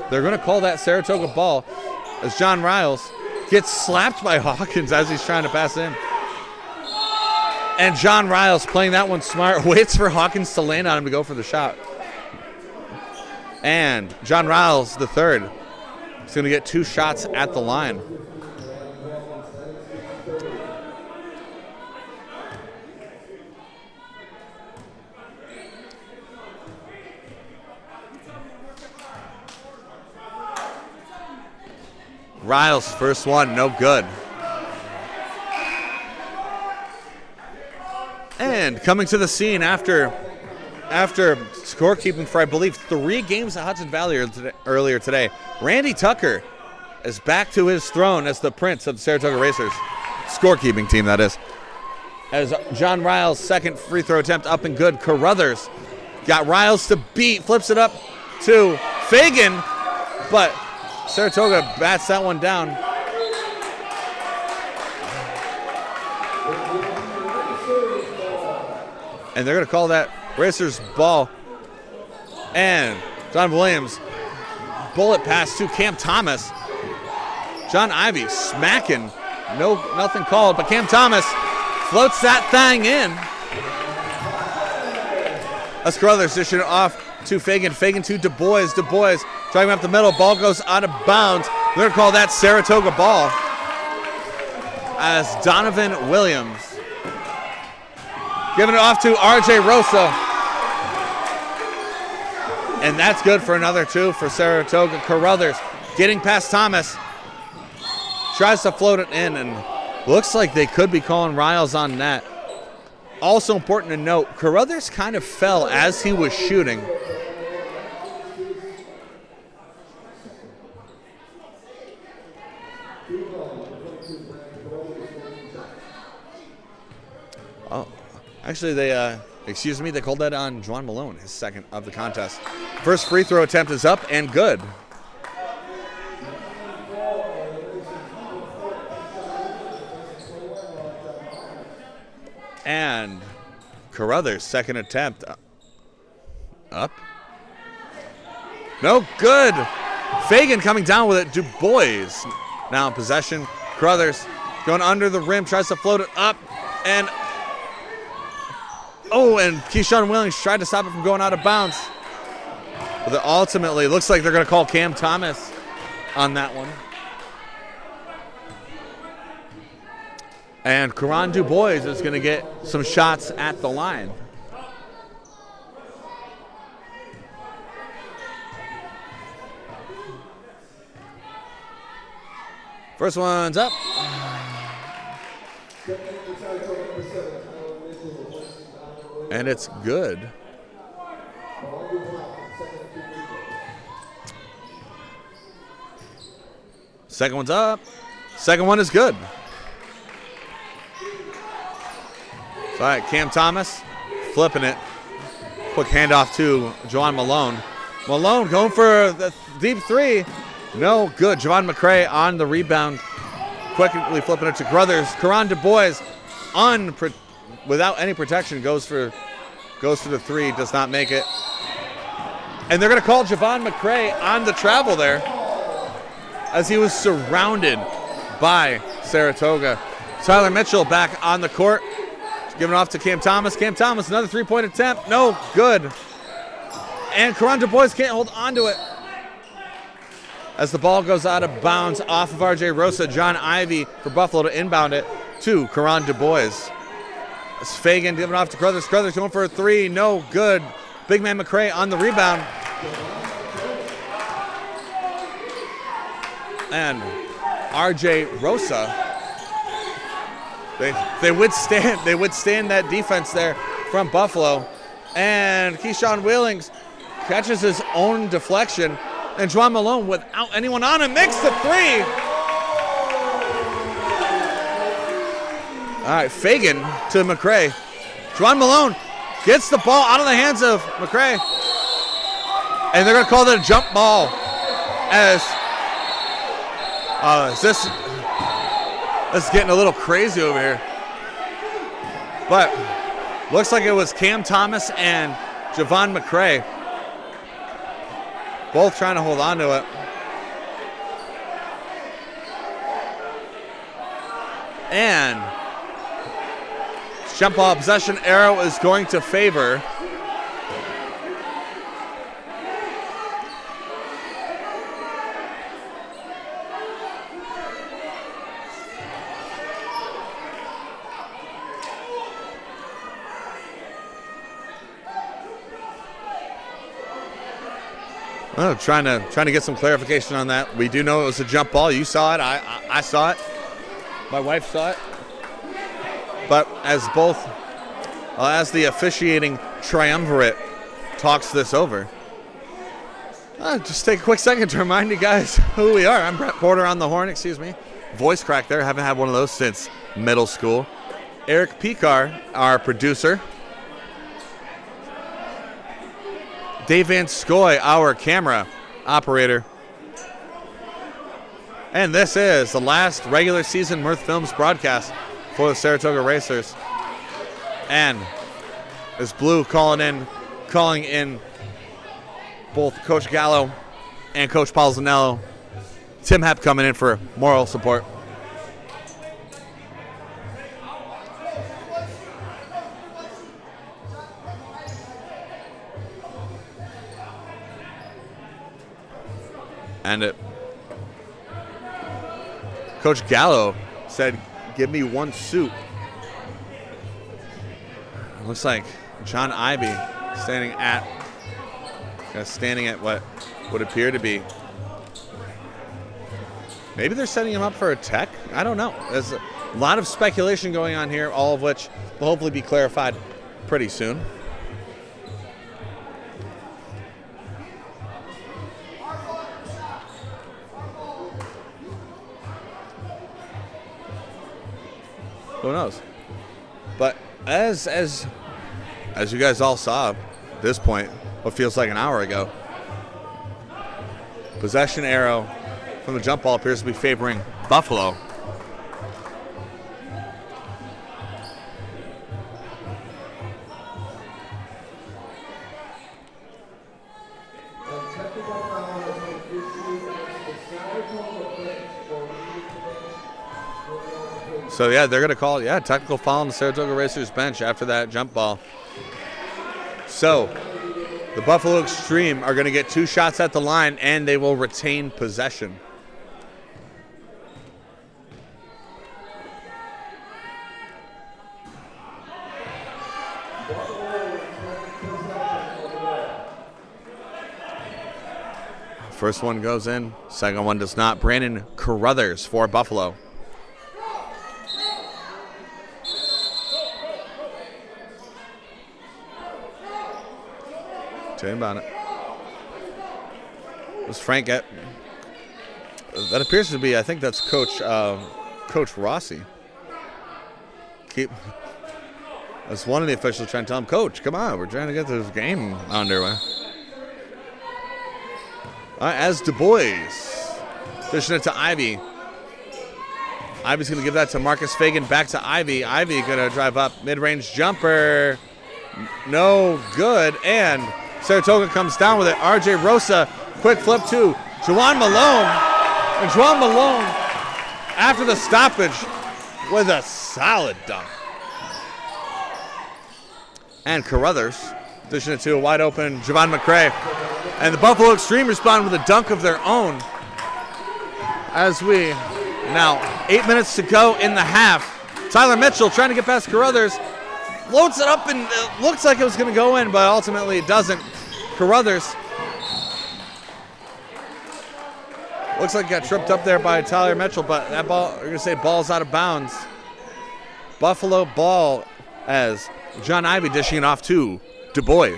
they're going to call that Saratoga ball as John Riles gets slapped by Hawkins as he's trying to pass in. And John Riles, playing that one smart, waits for Hawkins to land on him to go for the shot. And John Riles, the third, is going to get 2 shots at the line. Riles, first one, no good. And coming to the scene after scorekeeping for, I believe, 3 games at Hudson Valley earlier today, Randy Tucker is back to his throne as the prince of the Saratoga Racers. Scorekeeping team, that is. As John Riles' second free throw attempt up and good. Carruthers got Riles to beat, flips it up to Fagan, but Saratoga bats that one down. And they're going to call that Racers ball. And John Williams, bullet pass to Cam Thomas. John Ivy smacking. Nothing called, but Cam Thomas floats that thing in. As Carruthers dishing it off to Fagan. Fagan to Du Bois. Du Bois driving up the middle. Ball goes out of bounds. They're going to call that Saratoga ball as Donovan Williams giving it off to RJ Rosa. And that's good for another 2 for Saratoga. Carruthers getting past Thomas. Tries to float it in, and looks like they could be calling Riles on net. Also important to note, Carruthers kind of fell as he was shooting. Oh, actually, they called that on Juwan Malone, his second of the contest. First free throw attempt is up and good. And Carruthers' second attempt up. No good. Fagan coming down with it. Du Bois now in possession. Carruthers going under the rim, tries to float it up. And Keyshawn Williams tried to stop it from going out of bounds. But ultimately, it looks like they're going to call Cam Thomas on that one. And Karan Du Bois is going to get some shots at the line. First one's up. And it's good. Second one's up. Second one is good. All right, Cam Thomas flipping it. Quick handoff to Juwan Malone. Malone going for the deep 3. No good. Javon McCray on the rebound. Quickly flipping it to Carruthers. Karan Du Bois without any protection goes for the 3. Does not make it. And they're going to call Javon McCray on the travel there as he was surrounded by Saratoga. Tyler Mitchell back on the court. Giving off to Cam Thomas. Cam Thomas, another 3-point attempt. No good. And Karan Du Bois can't hold on to it. as the ball goes out of bounds off of RJ Rosa. John Ivy for Buffalo to inbound it to Karan Du Bois. As Fagan giving off to Crothers. Crothers going for a three. No good. Big man McCray on the rebound. And RJ Rosa, they withstand that defense there from Buffalo. And Keyshawn Wheelings catches his own deflection. And Juwan Malone, without anyone on him, makes the three. All right, Fagan to McCray. Juwan Malone gets the ball out of the hands of McCray. And they're going to call that a jump ball. As this is getting a little crazy over here. But looks like it was Cam Thomas and Javon McCray both trying to hold on to it. And jump ball possession arrow is going to favor trying to get some clarification on that. We do know it was a jump ball. You saw it. I saw it. My wife saw it. But as the officiating triumvirate talks this over, just take a quick second to remind you guys who we are. I'm Brett Porter on the horn. Excuse me. Voice crack there. Haven't had one of those since middle school. Erik Pekar, our producer. Dave Van Scoy, our camera operator. And this is the last regular season Mirth Films broadcast for the Saratoga Racers. And it's Blue calling in both Coach Gallo and Coach Paul Zanello. Tim Hepp coming in for moral support. And Coach Gallo said, "Give me one suit." It looks like John Ivy standing at what would appear to be. Maybe they're setting him up for a tech. I don't know. There's a lot of speculation going on here, all of which will hopefully be clarified pretty soon. Who knows? But as you guys all saw at this point, what feels like an hour ago, possession arrow from the jump ball appears to be favoring Buffalo. So, yeah, they're going to call it, technical foul on the Saratoga Racers bench after that jump ball. So, the Buffalo eXtreme are going to get 2 shots at the line, and they will retain possession. First one goes in, second one does not. Brandon Carruthers for Buffalo. About it. Was Frank at? That appears to be. I think that's Coach Rossi. That's one of the officials trying to tell him, "Coach, come on, we're trying to get this game underway." As Du Bois dishing it to Ivy. Ivy's going to give that to Marcus Fagan. Back to Ivy. Ivy going to drive up, mid-range jumper, no good, and Saratoga comes down with it. RJ Rosa, quick flip to Juwan Malone. And Juwan Malone, after the stoppage, with a solid dunk. And Carruthers dishing it to a wide open Javon McCray. And the Buffalo eXtreme respond with a dunk of their own. as we now 8 minutes to go in the half. Tyler Mitchell trying to get past Carruthers. Floats it up and it looks like it was going to go in, but ultimately it doesn't. Carruthers looks like it got tripped up there by Tyler Mitchell, but that ball, we're going to say ball's out of bounds. Buffalo ball as John Ivy dishing it off to Du Bois.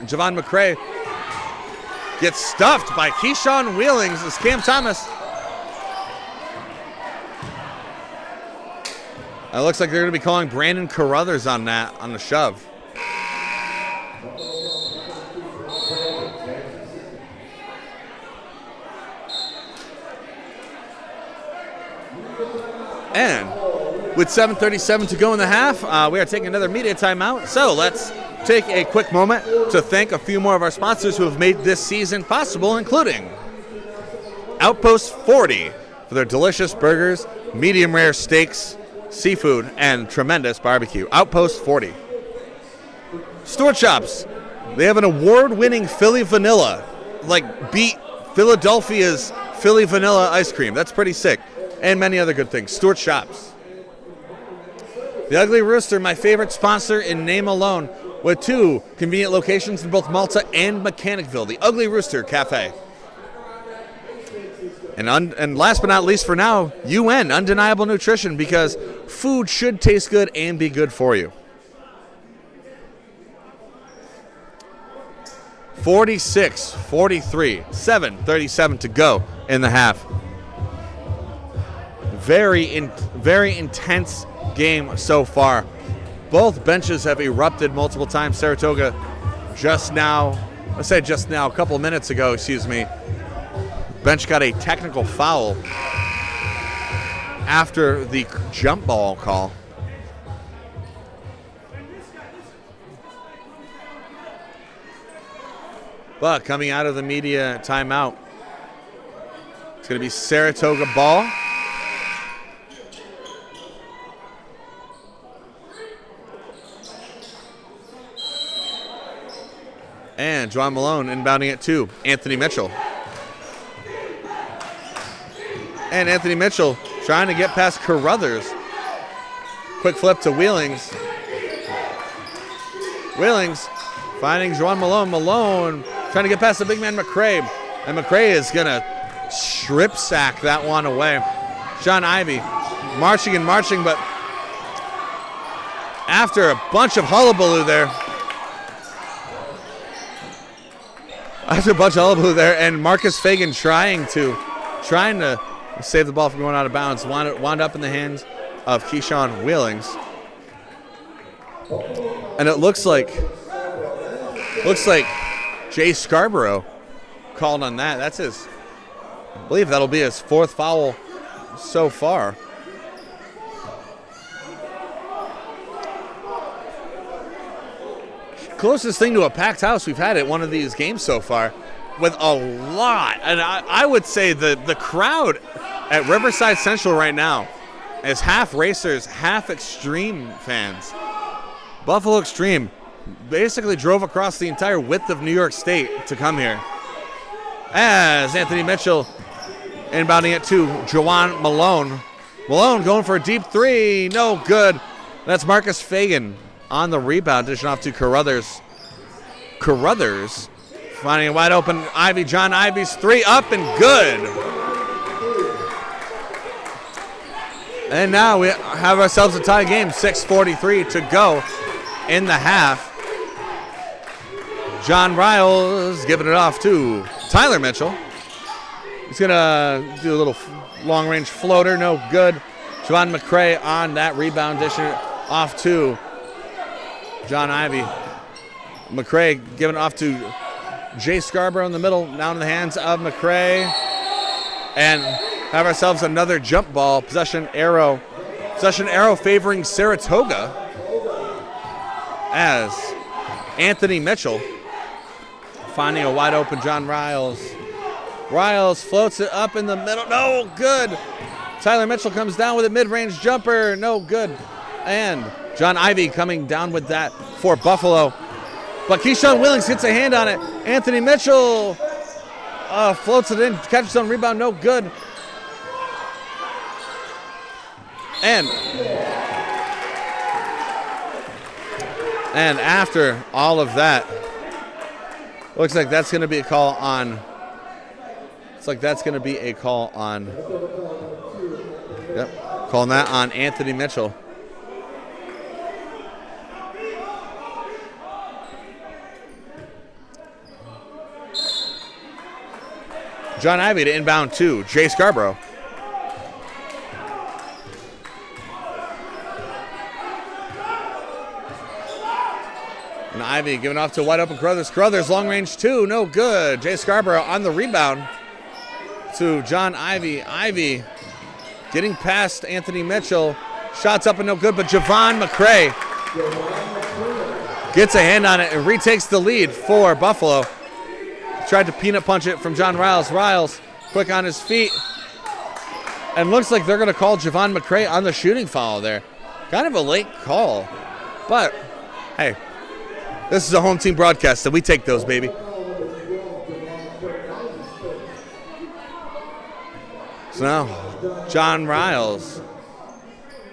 Javon McCray gets stuffed by Keyshawn Wheelings as Cam Thomas. It looks like they're going to be calling Brandon Carruthers on that, on the shove. And with 7:37 to go in the half, we are taking another media timeout. So let's take a quick moment to thank a few more of our sponsors who have made this season possible, including Outpost 40 for their delicious burgers, medium rare steaks, seafood, and tremendous barbecue. Outpost 40. Stuart Shops. They have an award-winning Philly vanilla, like beat Philadelphia's Philly vanilla ice cream. That's pretty sick. And many other good things. Stuart Shops. The Ugly Rooster, my favorite sponsor in name alone, with 2 convenient locations in both Malta and Mechanicville. The Ugly Rooster Cafe. And last but not least for now, UN, Undeniable Nutrition, because food should taste good and be good for you. 46-43, 7:37 to go in the half. Very intense game so far. Both benches have erupted multiple times. Saratoga a couple minutes ago, bench got a technical foul after the jump ball call. But coming out of the media timeout, it's going to be Saratoga ball. And John Malone inbounding it to Anthony Mitchell. And Anthony Mitchell trying to get past Carruthers. Quick flip to Wheelings. Wheelings finding Juwan Malone. Malone trying to get past the big man McCray. And McCray is going to strip sack that one away. John Ivy marching, but after a bunch of hullabaloo there, and Marcus Fagan trying to save the ball from going out of bounds, wound up in the hands of Keyshawn Wheelings. And it looks like Jay Scarborough called on that. I believe that'll be his 4th foul so far. Closest thing to a packed house we've had at one of these games so far, with a lot. And I would say the crowd at Riverside Central right now is half Racers, half eXtreme fans. Buffalo eXtreme basically drove across the entire width of New York State to come here. As Anthony Mitchell inbounding it to Juwan Malone. Malone going for a deep 3, no good. That's Marcus Fagan on the rebound, dishing off to Carruthers. Carruthers finding a wide open Ivy. John Ivy's 3 up and good. And now we have ourselves a tie game. 6:43 to go in the half. John Riles giving it off to Tyler Mitchell. He's going to do a little long-range floater. No good. Javon McCray on that rebound, dishing it off to John Ivy. McCray giving it off to Jay Scarborough in the middle. Now in the hands of McCray. And have ourselves another jump ball. Possession arrow favoring Saratoga. As Anthony Mitchell finding a wide open John Riles. Riles floats it up in the middle. No good. Tyler Mitchell comes down with a mid-range jumper. No good. And John Ivy coming down with that for Buffalo. But Keyshawn Wheelings gets a hand on it. Anthony Mitchell floats it in, catches on rebound, no good. And after all of that, looks like that's going to be a call on. Yep, calling that on Anthony Mitchell. John Ivy to inbound to Jay Scarborough. And Ivy giving off to wide open Carruthers. Carruthers long range two, no good. Jay Scarborough on the rebound to John Ivy. Ivy getting past Anthony Mitchell. Shots up and no good, but Javon McCray gets a hand on it and retakes the lead for Buffalo. Tried to peanut punch it from John Riles. Riles quick on his feet. And looks like they're going to call Javon McCray on the shooting foul there. Kind of a late call. But, hey, this is a home team broadcast, so we take those, baby. So now, John Riles.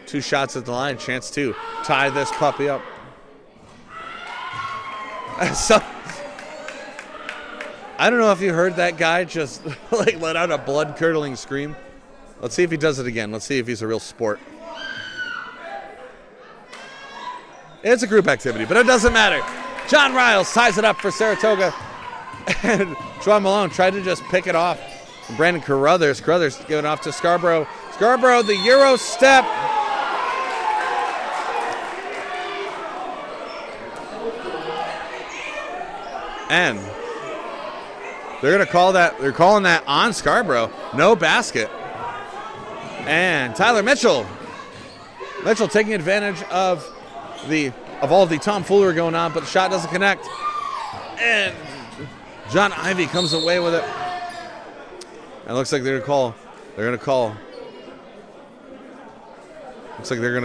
2 shots at the line. Chance to tie this puppy up. So, I don't know if you heard that guy just like let out a blood-curdling scream. Let's see if he does it again. Let's see if he's a real sport. It's a group activity, but it doesn't matter. John Riles ties it up for Saratoga. And Juan Malone tried to just pick it off. Brandon Carruthers. Carruthers giving off to Scarborough. Scarborough, the Euro step. And they're calling that on Scarborough. No basket. And Tyler Mitchell. Mitchell taking advantage of all the tomfoolery going on, but the shot doesn't connect. And John Ivy comes away with it. And it looks like they're gonna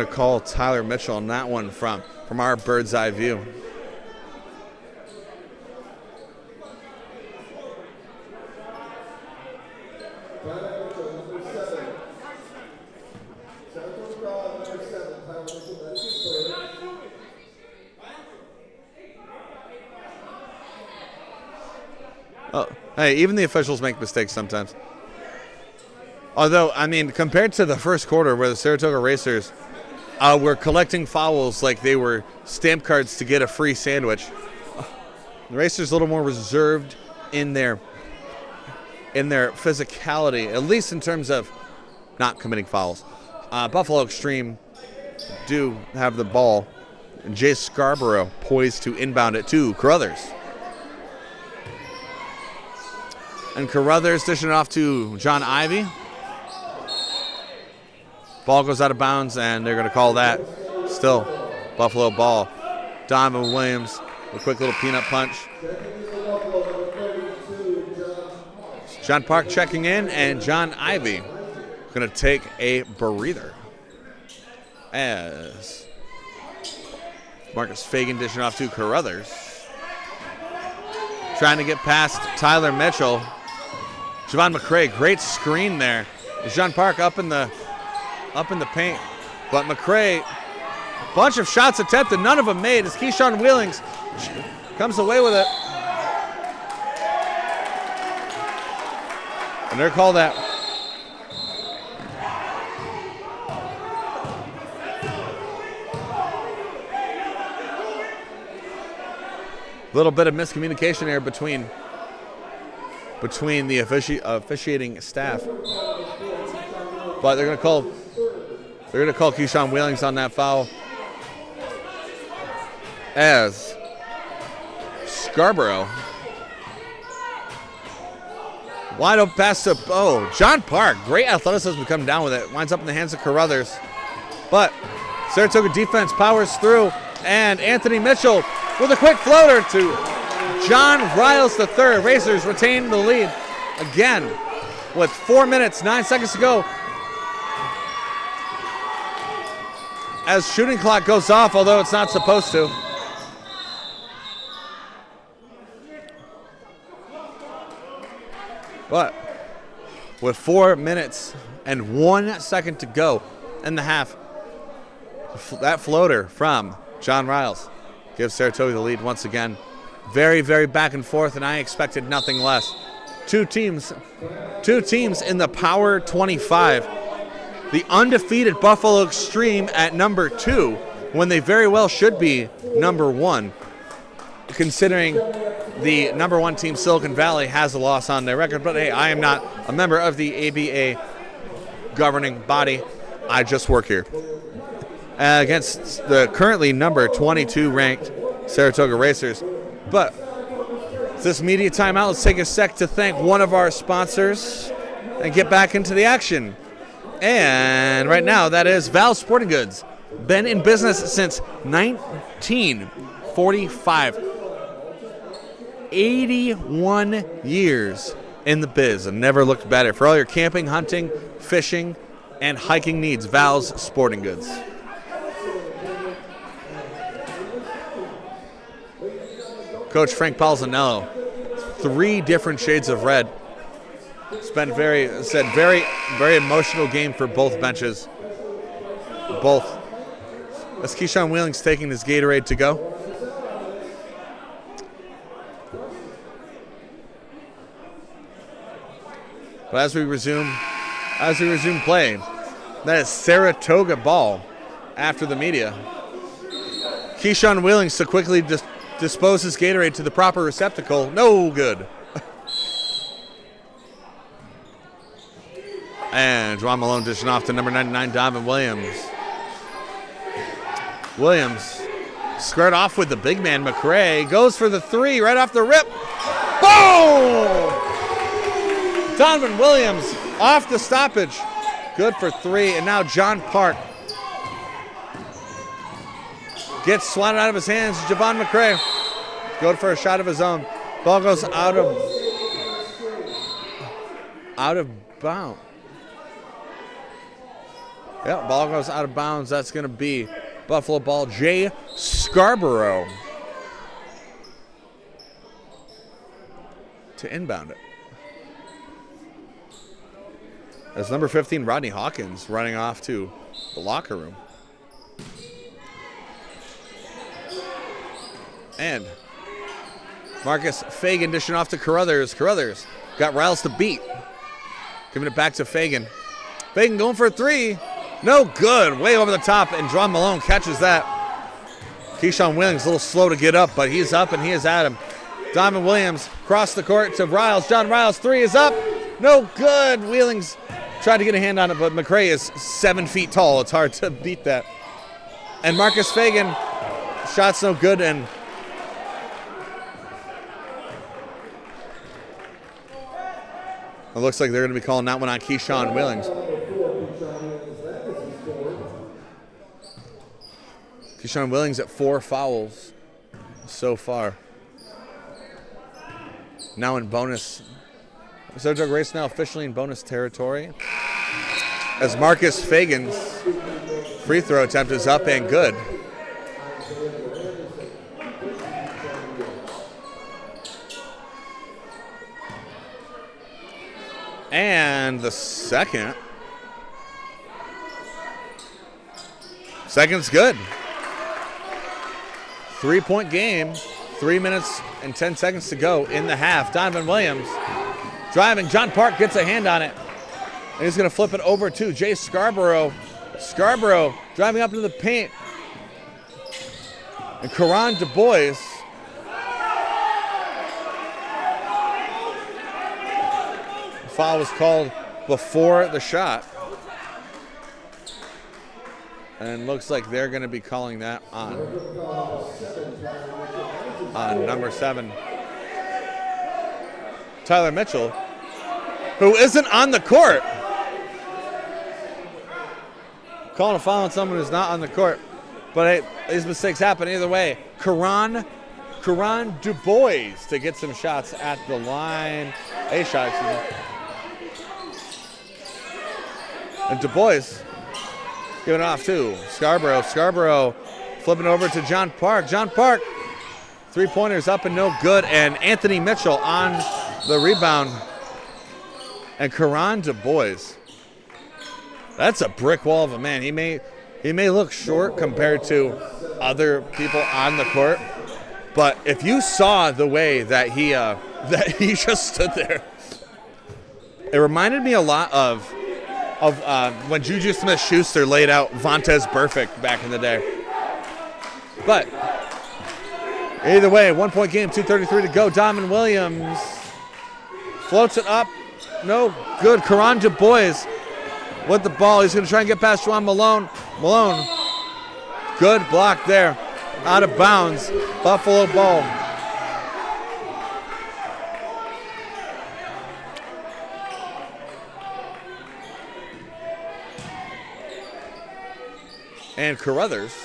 call Tyler Mitchell on that one from our bird's eye view. Oh, hey, even the officials make mistakes sometimes. Although, I mean, compared to the first quarter where the Saratoga Racers were collecting fouls like they were stamp cards to get a free sandwich, the Racers a little more reserved in their physicality, at least in terms of not committing fouls. Buffalo eXtreme do have the ball. And Jay Scarborough poised to inbound it to Carruthers. And Carruthers dishing it off to John Ivy. Ball goes out of bounds, and they're going to call that still Buffalo ball. Donovan Williams, a quick little peanut punch. John Park checking in, and John Ivy going to take a breather. As Marcus Fagan dishing off to Carruthers. Trying to get past Tyler Mitchell. Javon McCray, great screen there. John Park up in the paint. But McCray, a bunch of shots attempted, none of them made as Keyshawn Wheelings comes away with it. And they're called that. A little bit of miscommunication here between the officiating staff, but they're going to call Keyshawn Wheelings on that foul as Scarborough wide open pass to John Park. Great athleticism coming down with it. Winds up in the hands of Carruthers, but Saratoga defense powers through, and Anthony Mitchell with a quick floater to John Riles III. Racers retain the lead again with 4 minutes, 9 seconds to go. As shooting clock goes off, although it's not supposed to. But with 4 minutes and 1 second to go in the half, that floater from John Riles gives Saratoga the lead once again. Very, very back and forth, and I expected nothing less. Two teams in the Power 25. The undefeated Buffalo eXtreme at number 2, when they very well should be number 1, considering the number 1 team, Silicon Valley, has a loss on their record. But hey, I am not a member of the ABA governing body. I just work here. Against the currently number 22 ranked Saratoga Racers. But this media timeout, let's take a sec to thank one of our sponsors and get back into the action. And right now, that is Val Sporting Goods. Been in business since 1945. 81 years in the biz and never looked better. For all your camping, hunting, fishing, and hiking needs, Val's Sporting Goods. Coach Frank Palzanello, 3 different shades of red. It's been very emotional game for both benches. Both. As Keyshawn Wheeling's taking his Gatorade to go. But as we resume play, that is Saratoga ball after the media. Keyshawn Wheelings to quickly dispose his Gatorade to the proper receptacle. No good. And Juan Malone dishing off to number 99, Donovan Williams. Williams squared off with the big man, McRae. Goes for the 3 right off the rip. Boom! Donovan Williams off the stoppage. Good for 3. And now John Park gets swatted out of his hands. Javon McRae going for a shot of his own. Ball goes out of bounds. Yeah, ball goes out of bounds. That's going to be Buffalo ball. Jay Scarborough to inbound it. As number 15, Rodney Hawkins, running off to the locker room. And Marcus Fagan dishing off to Carruthers. Carruthers got Riles to beat. Giving it back to Fagan. Fagan going for a 3. No good. Way over the top, and John Malone catches that. Keyshawn Wheelings a little slow to get up, but he's up and he is at him. Donovan Williams across the court to Riles. John Riles, 3 is up. No good. Wheelings tried to get a hand on it, but McRae is 7 feet tall. It's hard to beat that. And Marcus Fagan, shot's no good, and it looks like they're going to be calling that one on Keyshawn Wheelings. Keyshawn Wheelings at 4 fouls so far. Now in bonus. Saratoga Race now officially in bonus territory. As Marcus Fagan's free throw attempt is up and good. And the second's good. 3-point game, 3 minutes and 10 seconds to go in the half. Donovan Williams driving. John Park gets a hand on it. And he's going to flip it over to Jay Scarborough. Scarborough driving up into the paint. And Karan Du Bois foul was called before the shot. And looks like they're going to be calling that on number 7, Tyler Mitchell, who isn't on the court. Calling a foul on someone who's not on the court. But hey, these mistakes happen either way. Karan Du Bois to get some shots at the line. A shot, excuse me. And Du Bois giving it off to Scarborough. Scarborough flipping over to John Park. John Park, 3-pointers up and no good. And Anthony Mitchell on the rebound. And Karan Du Bois. That's a brick wall of a man. He may look short compared to other people on the court, but if you saw the way that he just stood there, it reminded me a lot of when Juju Smith-Schuster laid out Vontaze Burfict back in the day. But either way, 1 point game, 2:33 to go. Donovan Williams floats it up. No good. Karan Du Bois with the ball. He's going to try and get past Juwan Malone. Malone, good block there. Out of bounds. Buffalo ball. And Carruthers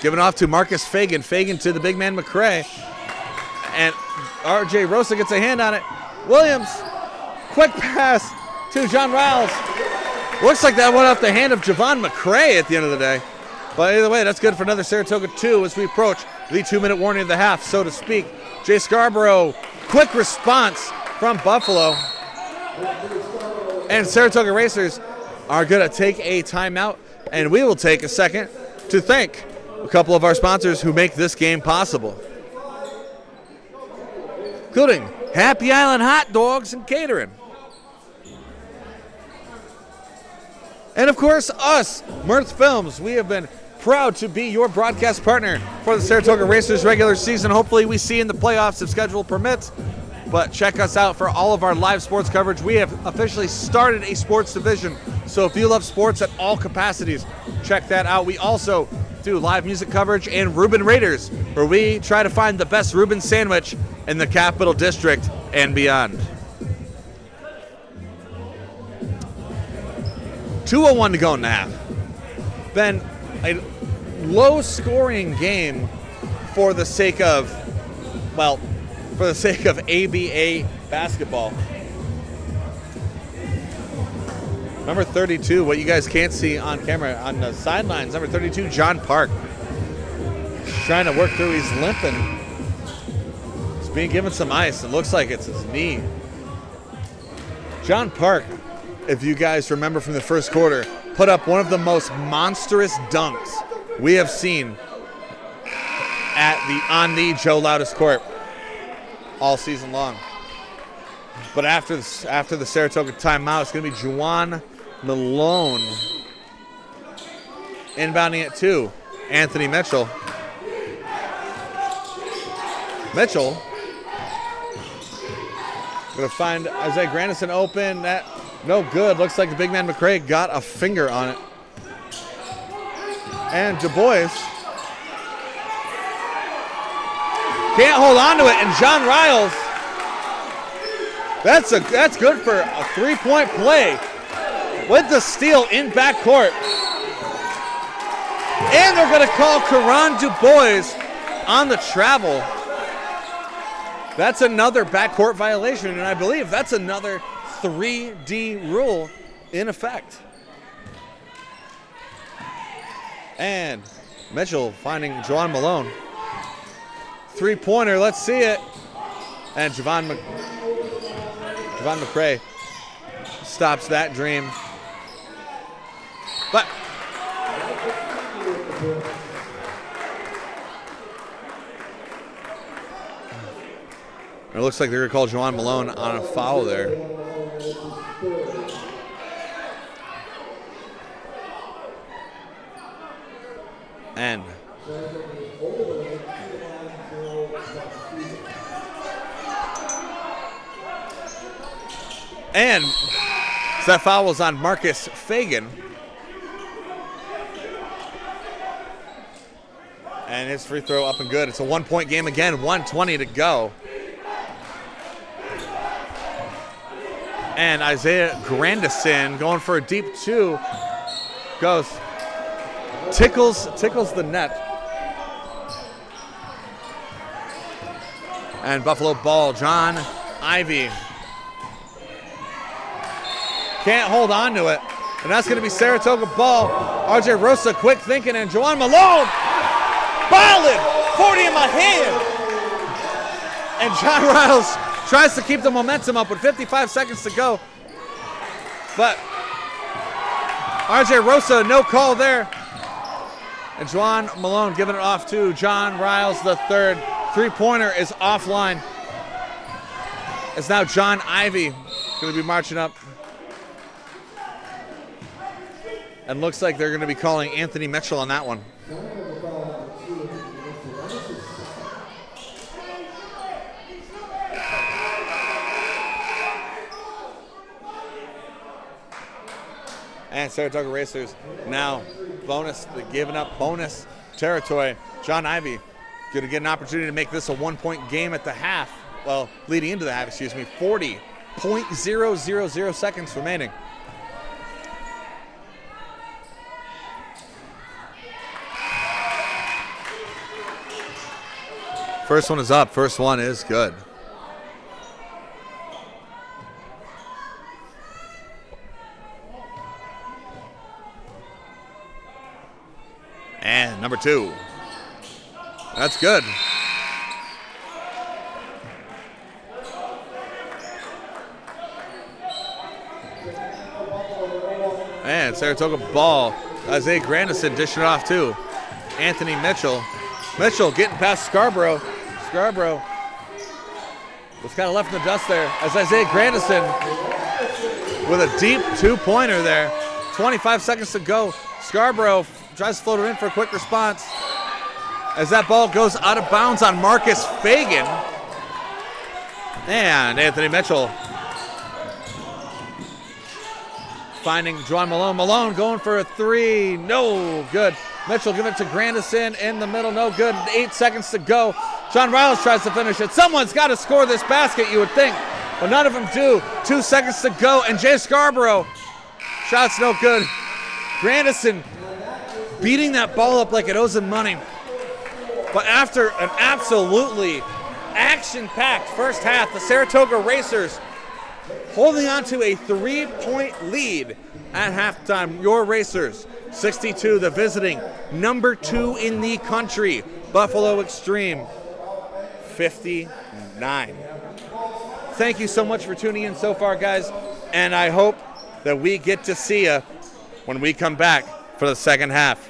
giving off to Marcus Fagan. Fagan to the big man McCray. And R.J. Rosa gets a hand on it. Williams, quick pass to John Riles. Looks like that went off the hand of Javon McCray at the end of the day. But either way, that's good for another Saratoga 2 as we approach the 2-minute warning of the half, so to speak. Jay Scarborough, quick response from Buffalo. And Saratoga Racers are going to take a timeout, and we will take a second to thank a couple of our sponsors who make this game possible, including Happy Island Hot Dogs and Catering. And of course, us, Mirth Films. We have been proud to be your broadcast partner for the Saratoga Racers regular season. Hopefully we see you in the playoffs if schedule permits. But check us out for all of our live sports coverage. We have officially started a sports division. So if you love sports at all capacities, check that out. We also do live music coverage and Reuben Raiders, where we try to find the best Reuben sandwich in the Capital District and beyond. 2:01 to go in the half. Been a low-scoring game for the sake of ABA basketball. Number 32, what you guys can't see on camera, on the sidelines, number 32, John Park. He's trying to work through, he's limping. He's being given some ice. It looks like it's his knee. John Park, if you guys remember from the first quarter, put up one of the most monstrous dunks we have seen on the Joe Loudis court all season long. But after the Saratoga timeout, it's going to be Juwan Malone inbounding it to Anthony Mitchell. Mitchell going to find Isaiah Grandison open. That no good. Looks like the big man McCray got a finger on it. And Du Bois can't hold on to it. And John Riles, that's good for a three-point play with the steal in backcourt. And they're going to call Karan Du Bois on the travel. That's another backcourt violation, and I believe that's another 3D rule in effect. And Mitchell finding Juwan Malone. Three-pointer, let's see it. And Javon McCray stops that dream. But it looks like they're going to call Juwan Malone on a foul there. And so that foul was on Marcus Fagan. And his free throw up and good. It's a 1-point game again, 1:20 to go. And Isaiah Grandison going for a deep two. Goes, tickles the net. And Buffalo ball, John Ivey. Can't hold on to it. And that's going to be Saratoga ball. R.J. Rosa quick thinking, and Juwan Malone balling, 40 in my hand. And John Riles tries to keep the momentum up with 55 seconds to go. But RJ Rosa, no call there. And Juan Malone giving it off to John Riles III. Three-pointer is offline. It's now John Ivy going to be marching up. And looks like they're going to be calling Anthony Mitchell on that one. And Saratoga Racers now they're giving up bonus territory. John Ivy going to get an opportunity to make this a one-point game at the half. Well, leading into the half, 40.000 seconds remaining. First one is up. First one is good. And number 2. That's good. And Saratoga ball. Isaiah Grandison dishing it off too. Anthony Mitchell. Mitchell getting past Scarborough. Scarborough was kind of left in the dust there as Isaiah Grandison with a deep two-pointer there. 25 seconds to go. Scarborough tries to float it in for a quick response as that ball goes out of bounds on Marcus Fagan. And Anthony Mitchell finding Juan Malone. Malone going for a three. No good. Mitchell giving it to Grandison in the middle. No good. 8 seconds to go. John Riles tries to finish it. Someone's got to score this basket, you would think, but none of them do. 2 seconds to go, and Jay Scarborough. Shots no good. Grandison beating that ball up like it owes him money. But after an absolutely action-packed first half, the Saratoga Racers holding on to a 3-point lead at halftime. Your Racers, 62, the visiting number 2 in the country, Buffalo eXtreme, 59. Thank you so much for tuning in so far, guys, and I hope that we get to see you when we come back for the second half.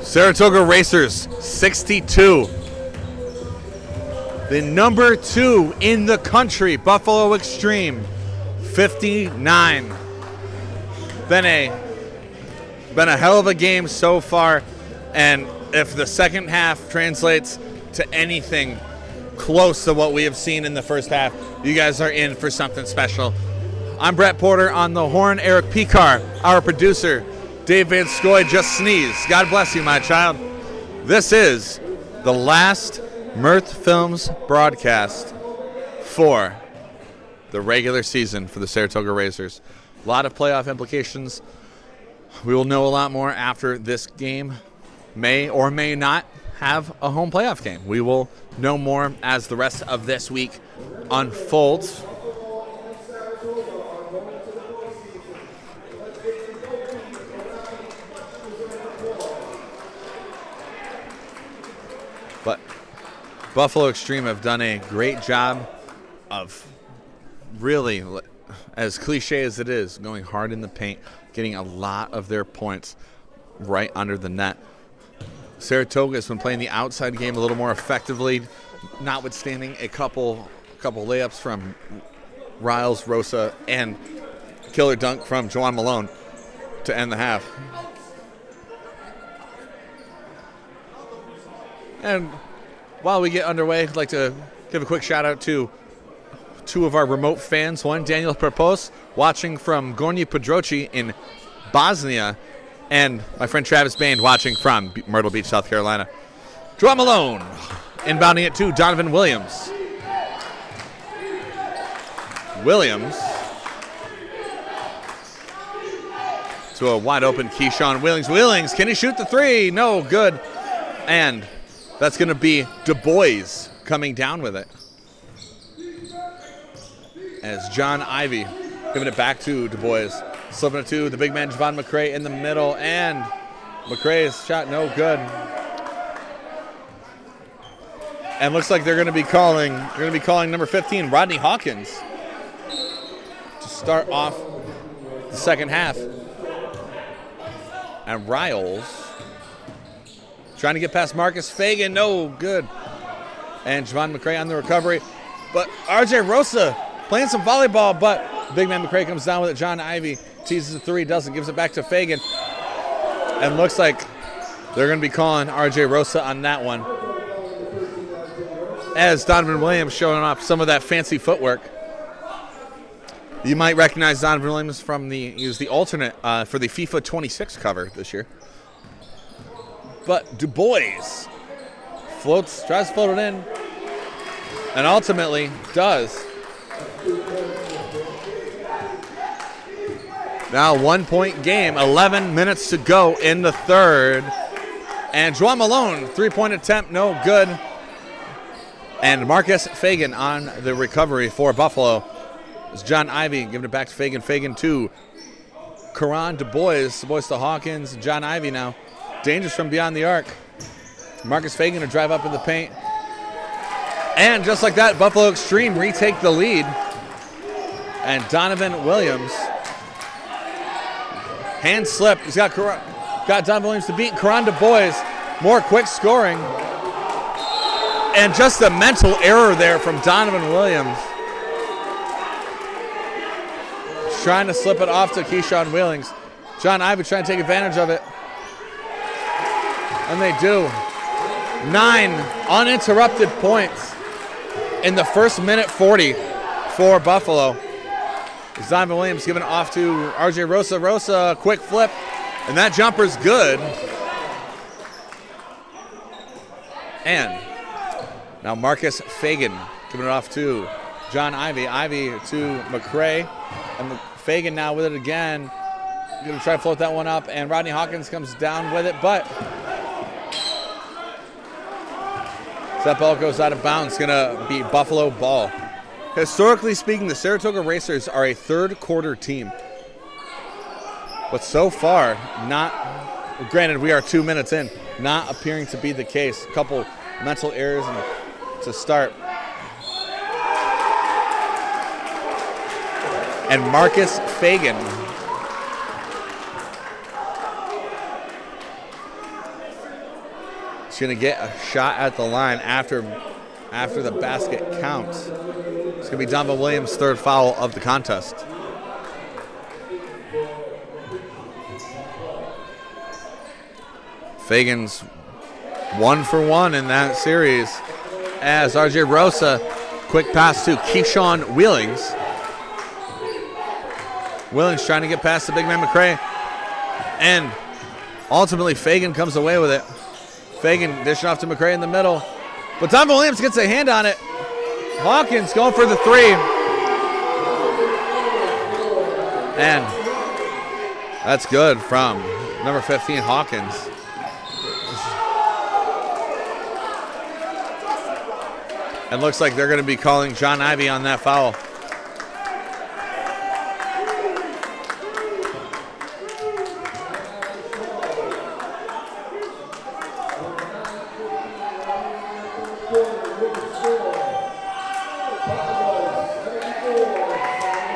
Saratoga Racers, 62. The number 2 in the country, Buffalo eXtreme, 59. Been a hell of a game so far, and if the second half translates to anything close to what we have seen in the first half, you guys are in for something special. I'm Brett Porter on the horn, Erik Pekar, our producer. Dave Van Scoy just sneezed. God bless you, my child. This is the last Mirth Films broadcast for the regular season for the Saratoga Racers. A lot of playoff implications. We will know a lot more after this game may or may not have a home playoff game. We will know more as the rest of this week unfolds. But Buffalo eXtreme have done a great job of really, as cliche as it is, going hard in the paint, getting a lot of their points right under the net. Saratoga has been playing the outside game a little more effectively, notwithstanding a couple layups from Riles, Rosa, and killer dunk from Juwan Malone to end the half. And while we get underway, I'd like to give a quick shout out to two of our remote fans. One, Daniel Propos, watching from Gornji Podroci in Bosnia, and my friend Travis Bain, watching from Myrtle Beach, South Carolina. Juwan Malone, inbounding it to Donovan Williams. Williams to a wide open Keyshawn Willings. Willings, can he shoot the three? No, good. And that's going to be Du Bois coming down with it. As John Ivey giving it back to Du Bois. Slipping it to the big man, Javon McCray, in the middle. And McCray's shot no good. And looks like they're going to be calling number 15, Rodney Hawkins, to start off the second half. And Riles trying to get past Marcus Fagan. No good. And Javon McCray on the recovery. But RJ Rosa playing some volleyball, but big man McCray comes down with it. John Ivey teases the three, doesn't, gives it back to Fagan. And looks like they're going to be calling RJ Rosa on that one, as Donovan Williams showing off some of that fancy footwork. You might recognize Donovan Williams from he was the alternate for the FIFA 26 cover this year. But Du Bois tries to float it in, and ultimately does. Now 1 point game, 11 minutes to go in the third. And Juwan Malone, 3-point attempt, no good. And Marcus Fagan on the recovery for Buffalo. It's John Ivey giving it back to Fagan. Fagan to Karan Du Bois. Du Bois to Hawkins. John Ivey now. Dangerous from beyond the arc. Marcus Fagan to drive up in the paint. And just like that, Buffalo eXtreme retake the lead. And Donovan Williams, hand slip. He's got Donovan Williams to beat. Karan Du Bois, more quick scoring. And just a mental error there from Donovan Williams. Trying to slip it off to Keyshawn Willings. John Ivey trying to take advantage of it. And they do. 9 uninterrupted points in the first minute 40 for Buffalo. Donovan Williams giving it off to RJ Rosa. Rosa, quick flip, and that jumper's good. And now Marcus Fagan giving it off to John Ivey. Ivey to McCray. And Fagan now with it again. Going to try to float that one up, and Rodney Hawkins comes down with it, but that ball goes out of bounds. Going to be Buffalo ball. Historically speaking, the Saratoga Racers are a third quarter team. But so far, not, granted we are 2 minutes in, not appearing to be the case. A couple mental errors to start. And Marcus Fagan He's going to get a shot at the line after the basket counts. It's going to be Donovan Williams' third foul of the contest. Fagan's 1 for 1 in that series as RJ Rosa, quick pass to Keyshawn Wheelings. Wheelings trying to get past the big man McCray, and ultimately Fagan comes away with it. Fagan dishing off to McCray in the middle, but Donovan Williams gets a hand on it. Hawkins going for the three, and that's good from number 15, Hawkins. And looks like they're going to be calling John Ivey on that foul.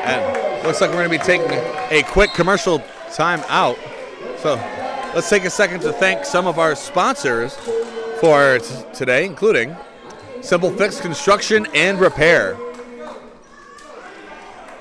And looks like we're going to be taking a quick commercial time out. So let's take a second to thank some of our sponsors for today, including Simple Fix Construction and Repair.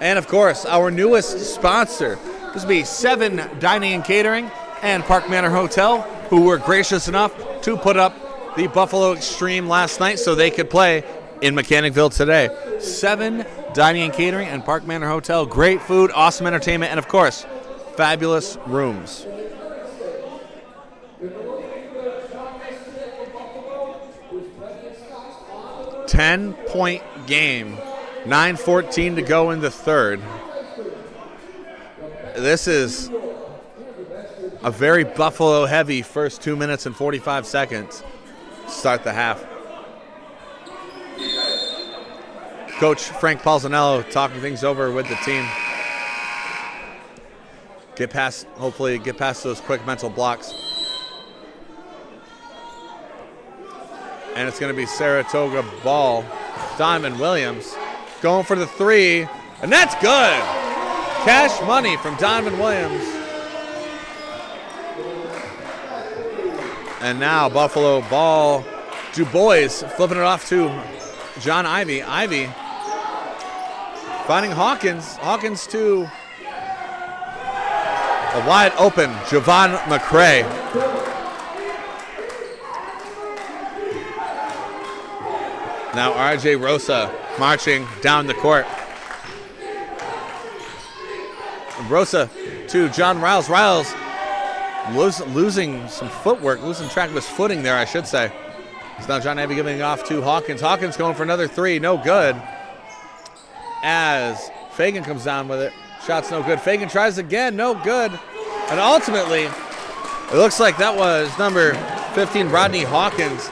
And of course, our newest sponsor, this will be 7 Dining and Catering and Park Manor Hotel, who were gracious enough to put up the Buffalo eXtreme last night so they could play in Mechanicville today. 7 Dining and Catering and Park Manor Hotel. Great food, awesome entertainment, and of course, fabulous rooms. Ten-point game, 9:14 to go in the third. This is a very Buffalo-heavy first 2 minutes and 45 seconds to start the half. Coach Frank Palzanello talking things over with the team. Hopefully get past those quick mental blocks. And it's going to be Saratoga ball. Donovan Williams going for the three, and that's good. Cash money from Donovan Williams. And now Buffalo ball. Du Bois flipping it off to John Ivey. Ivey finding Hawkins. Hawkins to a wide open Javon McCray. Now RJ Rosa marching down the court. Rosa to John Riles. Riles losing some footwork, losing track of his footing there, I should say. So now John Ivey giving it off to Hawkins. Hawkins going for another three, no good. As Fagan comes down with it. Shot's no good. Fagan tries again, no good. And ultimately, it looks like that was number 15, Rodney Hawkins,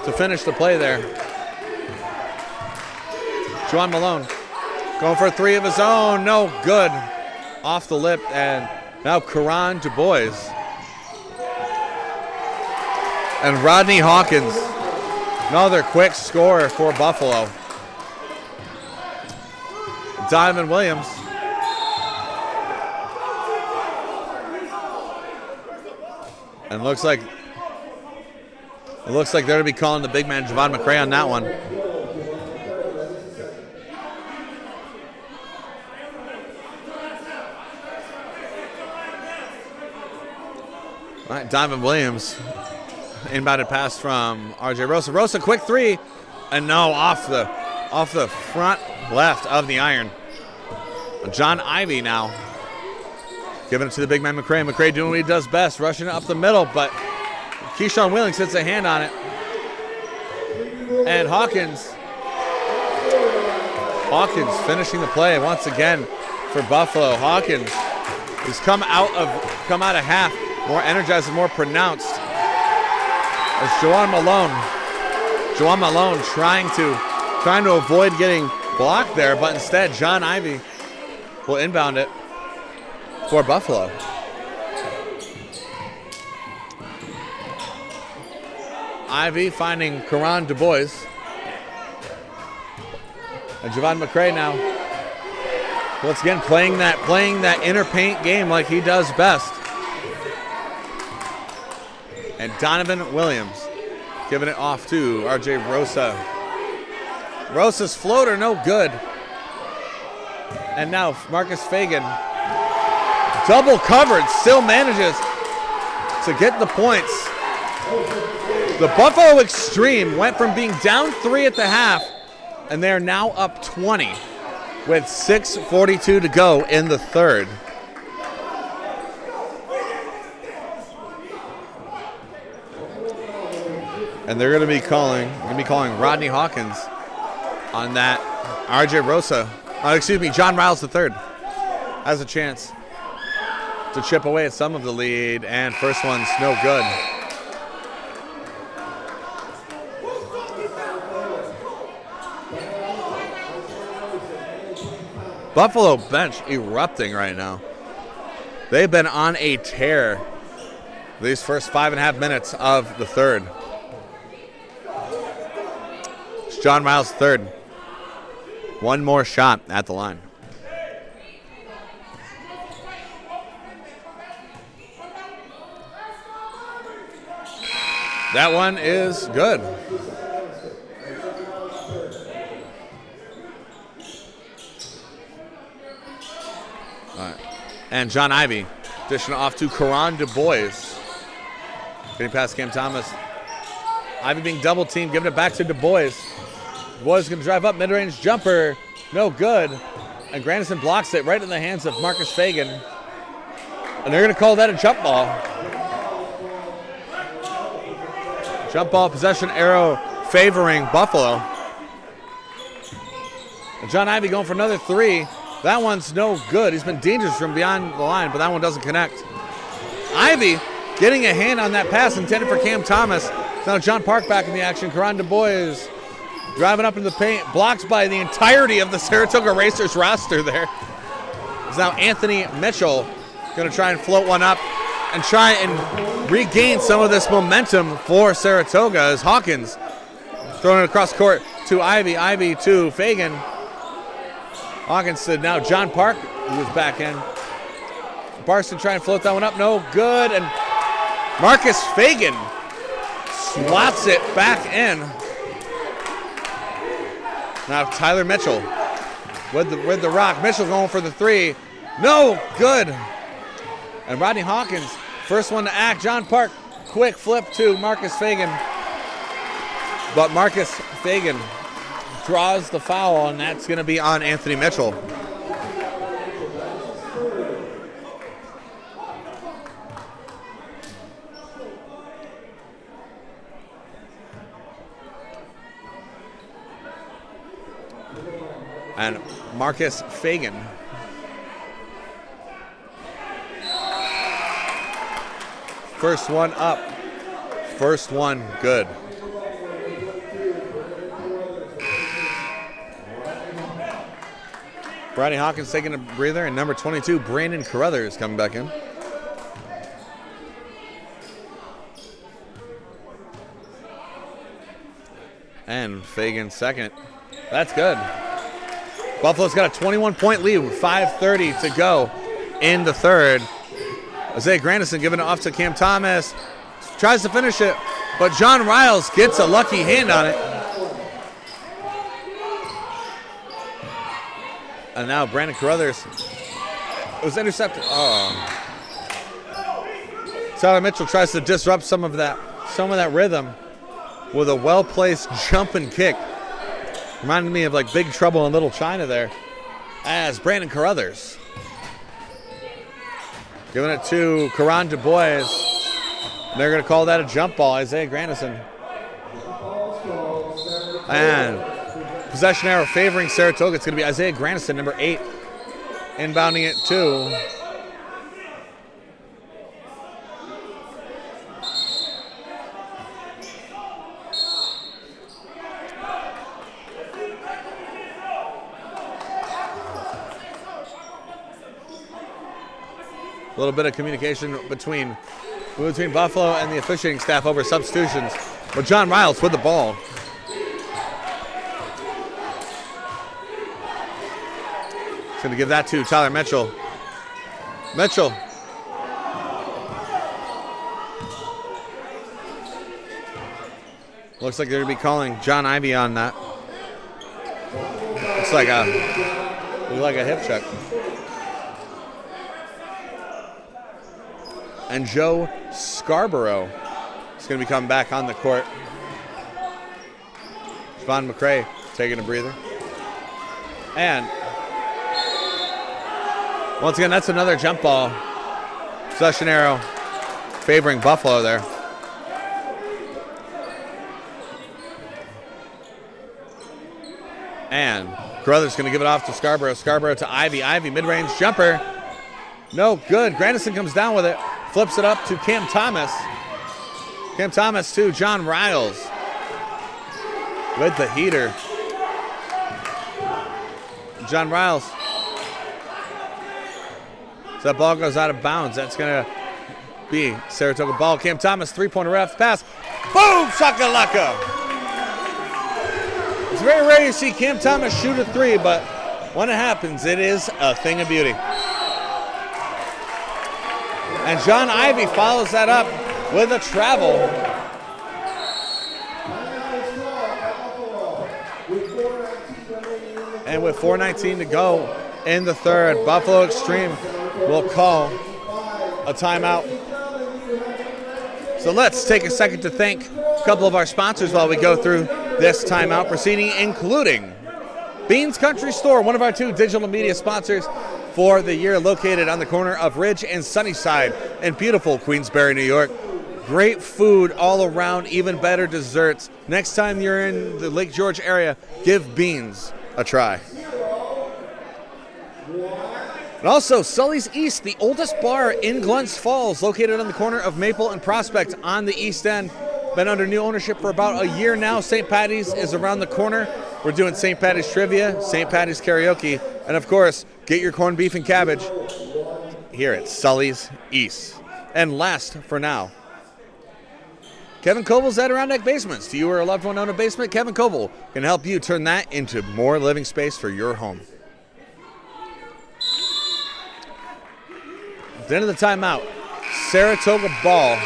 to finish the play there. Juwan Malone going for a three of his own, no good. Off the lip, and now Karan Du Bois. And Rodney Hawkins, another quick score for Buffalo. Donovan Williams. And it looks like they're going to be calling the big man Javon McCray on that one. All right, Donovan Williams, inbounded pass from RJ Rosa. Rosa, quick three, and no, off the front left of the iron. John Ivey now giving it to the big man McCray. McCray doing what he does best, rushing it up the middle, but Keyshawn Wheeling sits a hand on it. And Hawkins finishing the play once again for Buffalo. Hawkins has come out of half more energized and more pronounced. As Juwan Malone trying to avoid getting blocked there, but instead John Ivey will inbound it for Buffalo. Ivey finding Karan Du Bois. And Javon McCray now, once again, playing that inner paint game like he does best. And Donovan Williams giving it off to RJ Rosa. Rosa's floater, no good. And now Marcus Fagan, double covered, still manages to get the points. The Buffalo eXtreme went from being down 3 at the half, and they're now up 20 with 6:42 to go in the third. And they're going to be calling Rodney Hawkins on that. RJ Rosa, John Riles III has a chance to chip away at some of the lead, and first one's no good. Buffalo bench erupting right now. They've been on a tear these first 5.5 minutes of the third. It's John Riles third. One more shot at the line. That one is good. All right. And John Ivey dishing off to Karan Du Bois. Getting past Cam Thomas. Ivey being double teamed, giving it back to Du Bois. Du Bois is going to drive up, mid-range jumper. No good. And Grandison blocks it right in the hands of Marcus Fagan. And they're going to call that a jump ball. Jump ball possession arrow favoring Buffalo. And John Ivey going for another 3. That one's no good. He's been dangerous from beyond the line, but that one doesn't connect. Ivey getting a hand on that pass intended for Cam Thomas. Now John Park back in the action. Karan Du Bois driving up into the paint. Blocked by the entirety of the Saratoga Racers roster there. It's now Anthony Mitchell going to try and float one up and try and regain some of this momentum for Saratoga as Hawkins throwing it across court to Ivey. Ivey to Fagan. Hawkins to now John Park, who was back in. Barson trying to float that one up. No good. And Marcus Fagan swats it back in. Now Tyler Mitchell with the rock. Mitchell going for the 3. No good. And Rodney Hawkins, first one to act. John Park, quick flip to Marcus Fagan. But Marcus Fagan draws the foul, and that's going to be on Anthony Mitchell. And Marcus Fagan first one up, first one good. Rodney Hawkins taking a breather, and number 22, Brandon Carruthers, coming back in. And Fagan second. That's good. Buffalo's got a 21-point lead with 5:30 to go in the third. Isaiah Grandison giving it off to Cam Thomas. Tries to finish it, but John Riles gets a lucky hand on it. And now Brandon Carruthers. It was intercepted. Oh. Tyler Mitchell tries to disrupt some of that rhythm with a well-placed jump and kick. Reminded me of like Big Trouble in Little China there. As Brandon Carruthers giving it to Karan Du Bois. They're going to call that a jump ball. Isaiah Grandison. And possession arrow favoring Saratoga. It's going to be Isaiah Grandison, number 8, inbounding it to a little bit of communication between Buffalo and the officiating staff over substitutions. But John Riles with the ball. Going to give that to Tyler Mitchell. Mitchell. Looks like they're going to be calling John Ivy on that. Looks like a hip check. And Joe Scarborough is going to be coming back on the court. Javon McCray taking a breather. And once again, that's another jump ball. Possession arrow favoring Buffalo there. And Carruthers going to give it off to Scarborough. Scarborough to Ivy. Ivy, mid-range jumper. No good. Grandison comes down with it. Flips it up to Cam Thomas. Cam Thomas to John Riles. With the heater. John Riles. So that ball goes out of bounds. That's going to be Saratoga ball. Cam Thomas, three-pointer ref pass. Boom! Shakalaka! It's very rare you see Cam Thomas shoot a three, but when it happens, it is a thing of beauty. And John Ivy follows that up with a travel. And with 4:19 to go in the third, Buffalo eXtreme will call a timeout. So let's take a second to thank a couple of our sponsors while we go through this timeout proceeding, including Beans Country Store, one of our 2 digital media sponsors for the year, located on the corner of Ridge and Sunnyside in beautiful Queensbury, New York. Great food all around, even better desserts. Next time you're in the Lake George area, give Beans a try. And also, Sully's East, the oldest bar in Glens Falls, located on the corner of Maple and Prospect on the East End. Been under new ownership for about a year now. St. Patty's is around the corner. We're doing St. Patty's trivia, St. Patty's karaoke, and of course, get your corned beef and cabbage here at Sully's East. And last for now, Kevin Koval's Adirondack Basements. Do you or a loved one own a basement? Kevin Koval can help you turn that into more living space for your home. At the end of the timeout, Saratoga ball.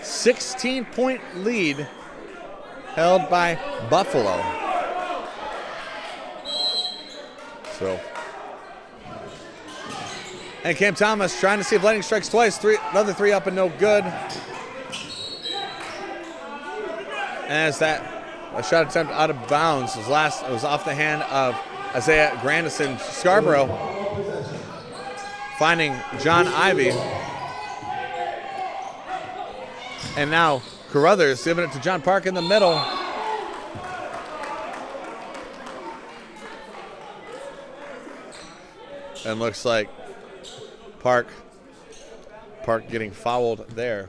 16-point lead held by Buffalo. So, and Cam Thomas trying to see if lightning strikes twice. Another three up and no good. As that a shot attempt out of bounds was off the hand of Isaiah Grandison. Scarborough finding John Ivy. And now Carruthers giving it to John Park in the middle. And looks like Park getting fouled there.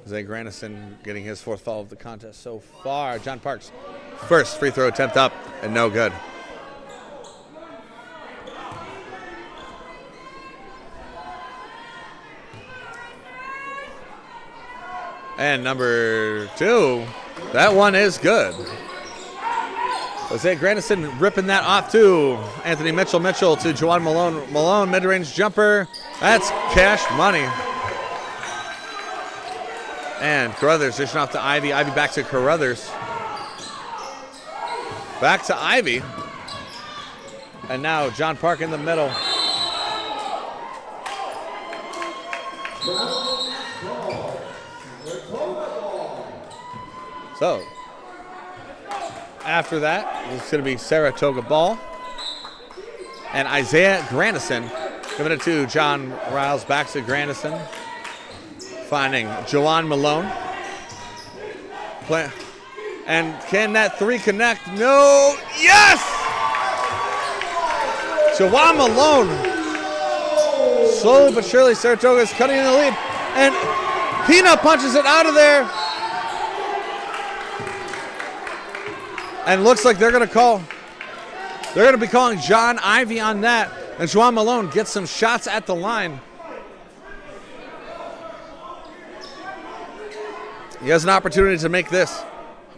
Zay Grandison getting his 4th foul of the contest so far. John Park's first free throw attempt up and no good. And number 2, that one is good. Jose Grandison ripping that off to Anthony Mitchell. Mitchell to Juwan Malone. Malone, mid-range jumper. That's cash money. And Carruthers dishing off to Ivy. Ivy back to Carruthers. Back to Ivy. And now John Park in the middle. So, after that, it's going to be Saratoga ball. And Isaiah Grandison giving it to John Riles. Back to Grandison. Finding Juwan Malone. And can that 3 connect? No. Yes! Juwan Malone. Slowly but surely, Saratoga is cutting in the lead. And Pina punches it out of there. And looks like they're going to be calling John Ivy on that. And Juwan Malone gets some shots at the line. He has an opportunity to make this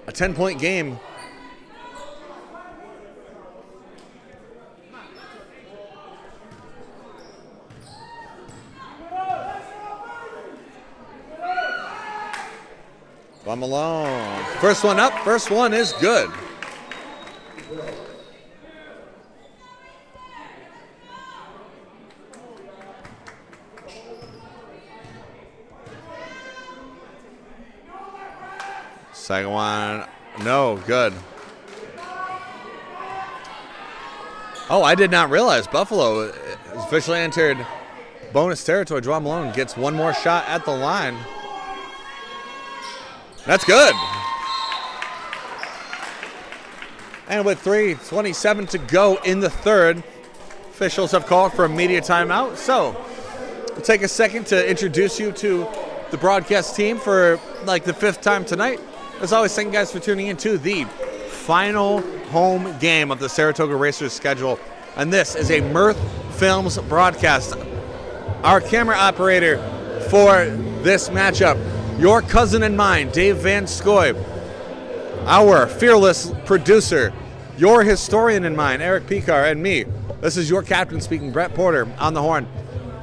a 10-point game. Draw Malone. First one up. First one is good. Second one, no, good. Oh, I did not realize Buffalo has officially entered bonus territory. Draw Malone gets one more shot at the line. That's good. And with 3:27 to go in the third, officials have called for a media timeout. So we'll take a second to introduce you to the broadcast team for like the fifth time tonight. As always, thank you guys for tuning in to the final home game of the Saratoga Racers schedule. And this is a Mirth Films broadcast. Our camera operator for this matchup, your cousin and mine, Dave Van Scoy. Our fearless producer, your historian and mine, Erik Pekar, and me. This is your captain speaking, Brett Porter, on the horn.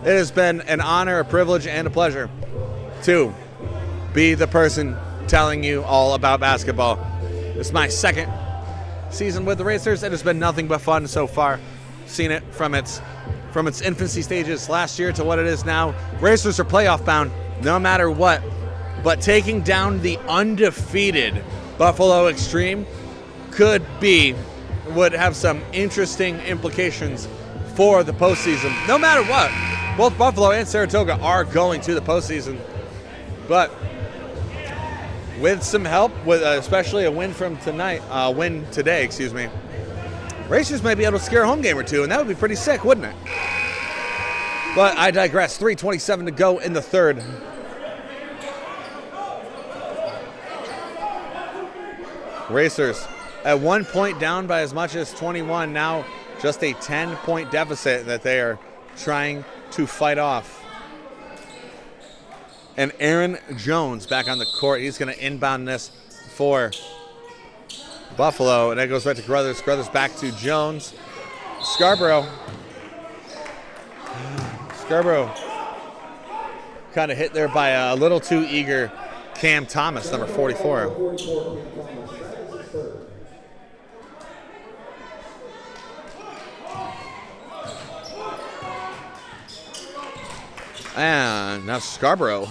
It has been an honor, a privilege, and a pleasure to be the person telling you all about basketball. This is my second season with the Racers. It has been nothing but fun so far. Seen it from its infancy stages last year to what it is now. Racers are playoff bound no matter what, but taking down the undefeated Buffalo eXtreme would have some interesting implications for the postseason. No matter what, both Buffalo and Saratoga are going to the postseason, but with some help, with especially a win today, Racers may be able to scare a home game or two, and that would be pretty sick, wouldn't it? But I digress. 3:27 to go in the third. Racers at 1 point down by as much as 21, now just a 10-point deficit that they are trying to fight off. And Aaron Jones back on the court. He's going to inbound this for Buffalo. And that goes right to Carruthers. Carruthers back to Jones. Scarborough kind of hit there by a little too eager Cam Thomas, number 44. And now Scarborough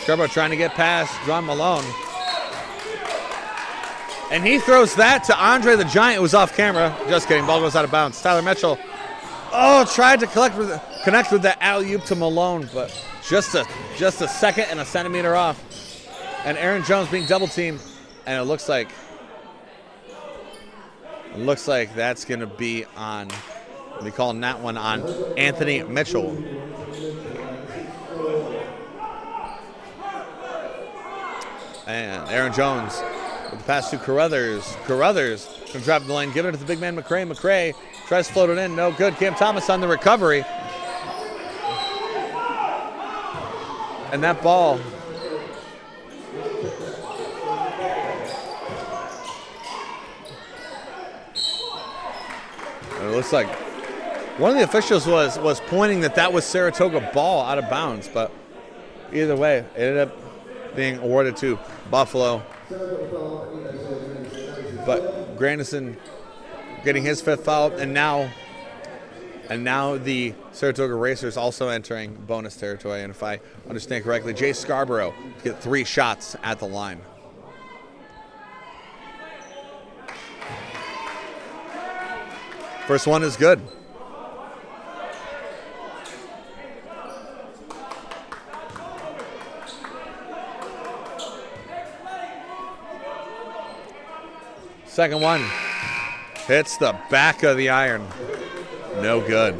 trying to get past John Malone. And he throws that to Andre the Giant, who was off camera. Just kidding, ball goes out of bounds. Tyler Mitchell, tried to connect with that alley-oop to Malone, but just a second and a centimeter off. And Aaron Jones being double-teamed, and it looks like that's going to be on, we call that one on Anthony Mitchell. And Aaron Jones with the pass to Carruthers. Carruthers can drive the lane, give it to the big man McCray. McCray tries to float it in, no good. Cam Thomas on the recovery. And that ball it looks like one of the officials was pointing that was Saratoga ball out of bounds, but either way, it ended up being awarded to Buffalo. But Grandison getting his fifth foul, and now the Saratoga Racers also entering bonus territory. And if I understand correctly, Jay Scarborough get 3 shots at the line. First one is good. Second one hits the back of the iron. No good.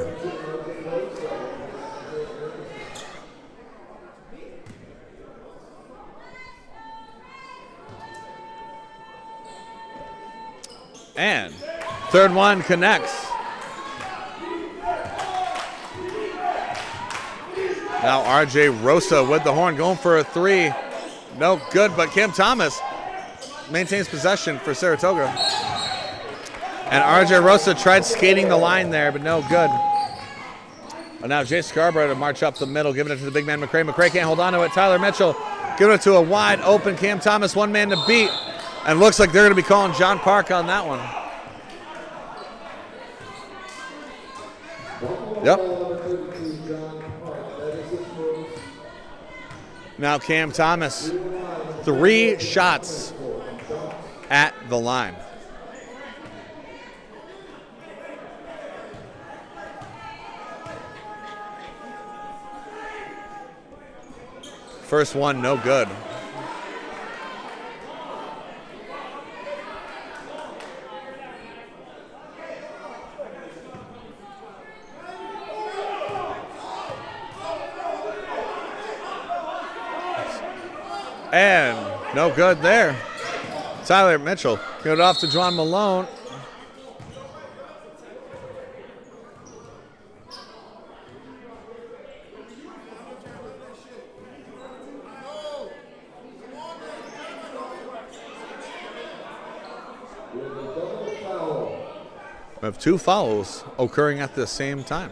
And third one connects. Now RJ Rosa with the horn going for a 3. No good, but Cam Thomas maintains possession for Saratoga. And RJ Rosa tried skating the line there, but no good. But now Jay Scarborough to march up the middle, giving it to the big man McCray. McCray can't hold on to it. Tyler Mitchell Giving it to a wide open Cam Thomas, one man to beat. And looks like they're going to be calling John Park on that one. Yep. Now Cam Thomas, 3 shots at the line. First one, no good. And no good there. Tyler Mitchell got it off to Juwan Malone. We have 2 fouls occurring at the same time.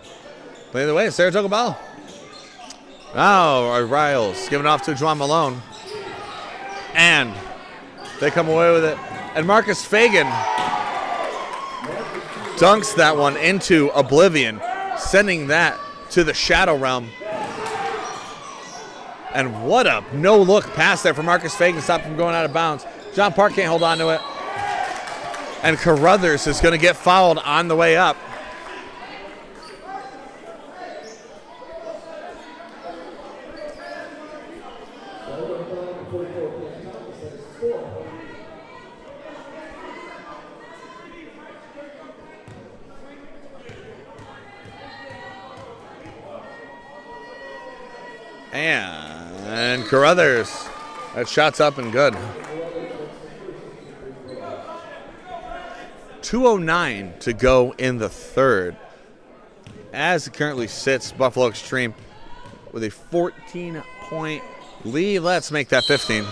But either way, Saratoga ball. Now Riles giving it off to Juwan Malone. And they come away with it. And Marcus Fagan dunks that one into oblivion, sending that to the shadow realm. And what a no-look pass there for Marcus Fagan to stop from going out of bounds. John Park can't hold on to it. And Carruthers is going to get fouled on the way up. And Carruthers, that shot's up and good. 2:09 to go in the third. As it currently sits, Buffalo Extreme with a 14-point lead. Let's make that 15.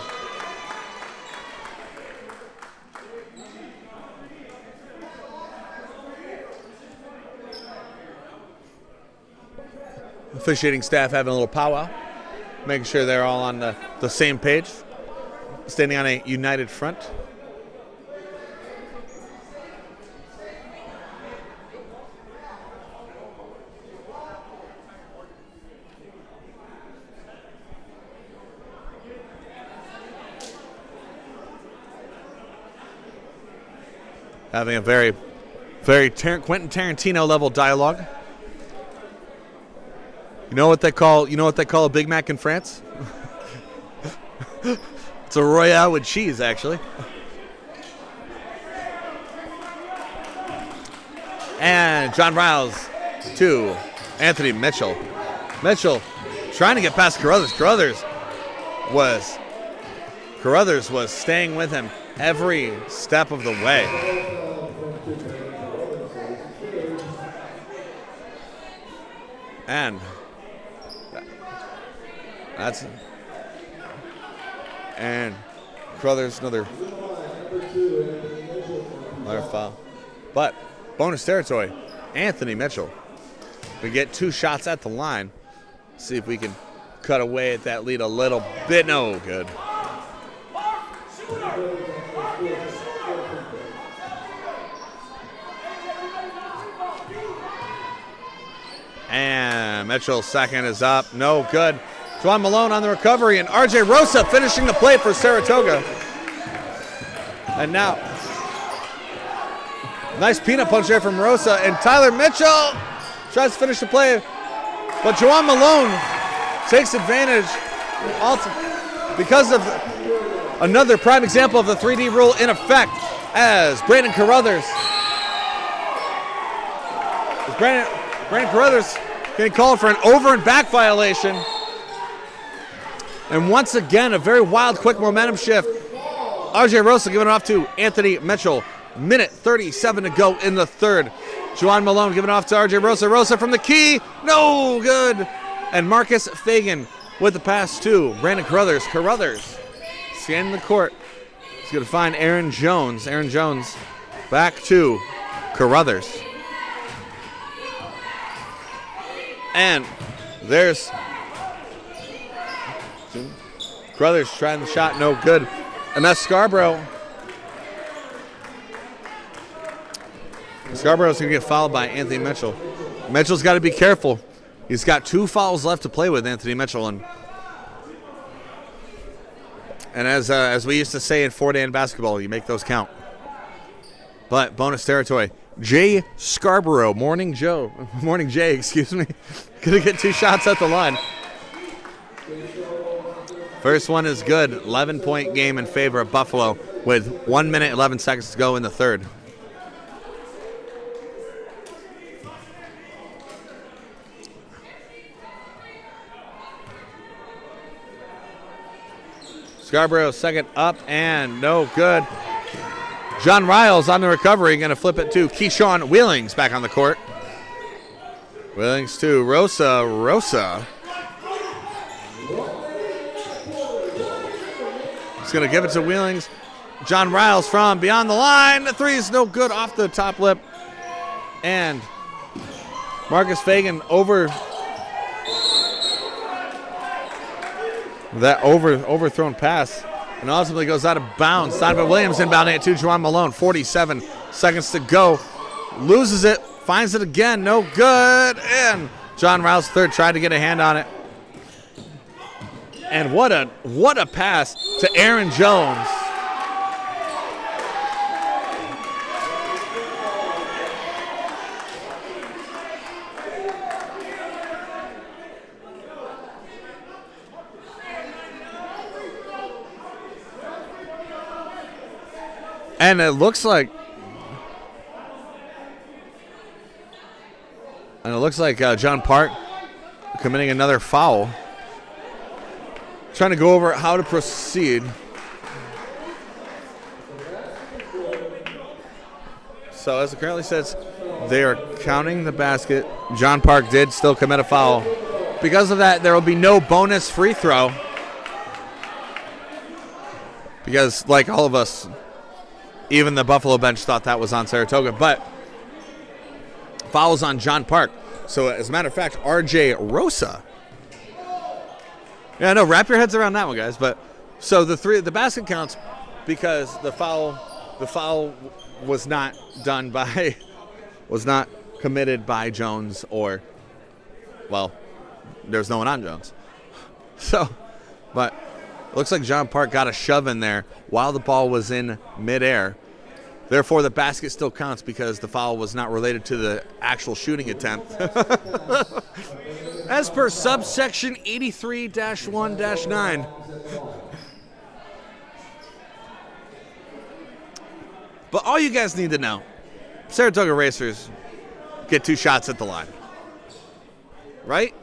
Officiating staff having a little powwow, making sure they're all on the same page, standing on a united front. Having a very Quentin Tarantino level dialogue. You know what they call a Big Mac in France? It's a Royale with cheese, actually. And John Riles to Anthony Mitchell. Mitchell trying to get past Carruthers. Carruthers was staying with him every step of the way. And Carruthers another foul. But bonus territory, Anthony Mitchell. We get 2 shots at the line. See if we can cut away at that lead a little bit. No good. And Mitchell's second is up. No good. Juwan Malone on the recovery, and R.J. Rosa finishing the play for Saratoga. And now, nice peanut punch there from Rosa, and Tyler Mitchell tries to finish the play, but Juwan Malone takes advantage also because of another prime example of the 3D rule in effect as Brandon Carruthers getting called for an over and back violation. And once again, a very wild, quick momentum shift. R.J. Rosa giving it off to Anthony Mitchell. Minute 37 to go in the third. Juwan Malone giving it off to R.J. Rosa. Rosa from the key. No good. And Marcus Fagan with the pass to Brandon Carruthers. Carruthers scanning the court. He's going to find Aaron Jones. Aaron Jones back to Carruthers. And there's Brothers trying the shot, no good. And that's Scarborough. Scarborough's going to get fouled by Anthony Mitchell. Mitchell's got to be careful. He's got 2 fouls left to play with, Anthony Mitchell. And as we used to say in four-day basketball, you make those count. But bonus territory. Jay Scarborough, Morning Jay, excuse me, going to get 2 shots at the line. First one is good. 11-point game in favor of Buffalo with 1 minute, 11 seconds to go in the third. Scarborough second up and no good. John Riles on the recovery, going to flip it to Keyshawn Wheelings back on the court. Wheelings to Rosa. He's going to give it to Wheelings. John Riles from beyond the line. The 3 is no good, off the top lip. And Marcus Fagan over that overthrown pass, and ultimately goes out of bounds. Donovan Williams inbounding it to Juwan Malone. 47 seconds to go. Loses it, finds it again, no good. And John Riles third tried to get a hand on it. And what a pass to Aaron Jones. And it looks like John Park committing another foul. Trying to go over how to proceed. So as it currently says, they are counting the basket. John Park did still commit a foul. Because of that, there will be no bonus free throw. Because like all of us, even the Buffalo bench thought that was on Saratoga, but fouls on John Park. So as a matter of fact, RJ Rosa. Yeah, no, wrap your heads around that one, guys. But so the basket counts because the foul was not committed by Jones, or, well, there's no one on Jones. So, but it looks like John Park got a shove in there while the ball was in midair. Therefore, the basket still counts because the foul was not related to the actual shooting attempt. As per subsection 83-1-9. But all you guys need to know, Saratoga Racers get 2 shots at the line. Right?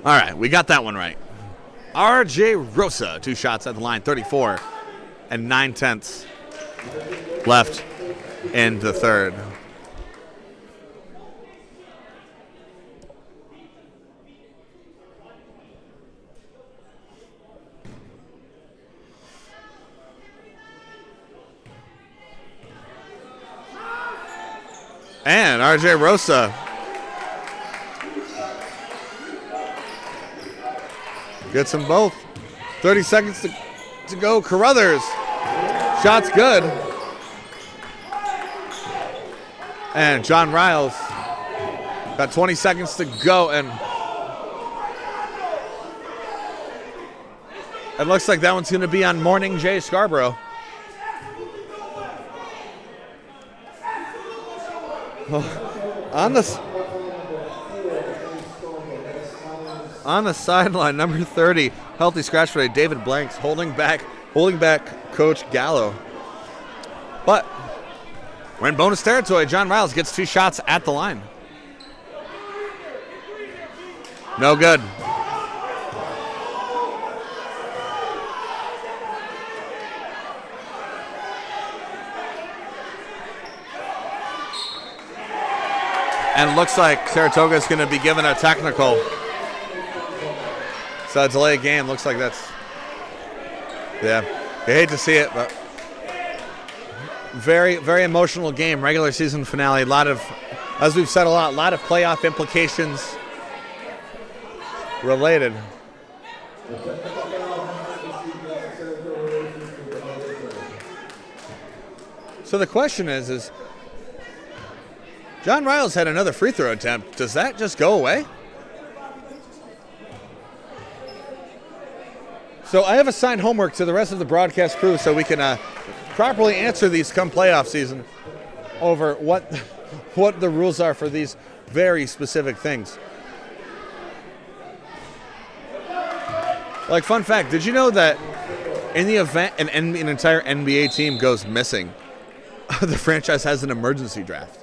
All right, we got that one right. RJ Rosa, 2 shots at the line, 34 and 9/10 left in the third. And RJ Rosa gets them both. 30 seconds to go. Carruthers. Shot's good. And John Riles got 20 seconds to go. And it looks like that one's going to be on Morning Jay Scarborough. On the sideline, number 30, healthy scratch for David Blanks, holding back Coach Gallo. But we're in bonus territory. John Riles gets 2 shots at the line. No good. And it looks like Saratoga is going to be given a technical. So a delay game, looks like that's, yeah. You hate to see it, but very, very emotional game. Regular season finale. A lot of, as we've said a lot of playoff implications related. So the question is John Riles had another free throw attempt. Does that just go away? So I have assigned homework to the rest of the broadcast crew so we can properly answer these come playoff season over what the rules are for these very specific things. Like, fun fact, did you know that in the event an entire NBA team goes missing, the franchise has an emergency draft?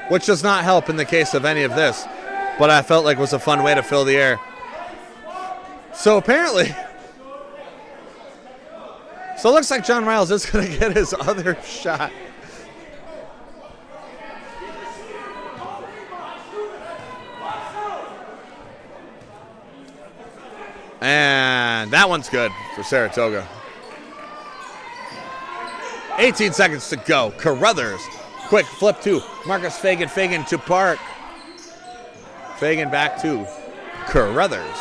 Which does not help in the case of any of this, but I felt like was a fun way to fill the air. So apparently, so it looks like John Riles is going to get his other shot. And that one's good for Saratoga. 18 seconds to go. Carruthers. Quick flip to Marcus Fagan. Fagan to Park. Fagan back to Carruthers.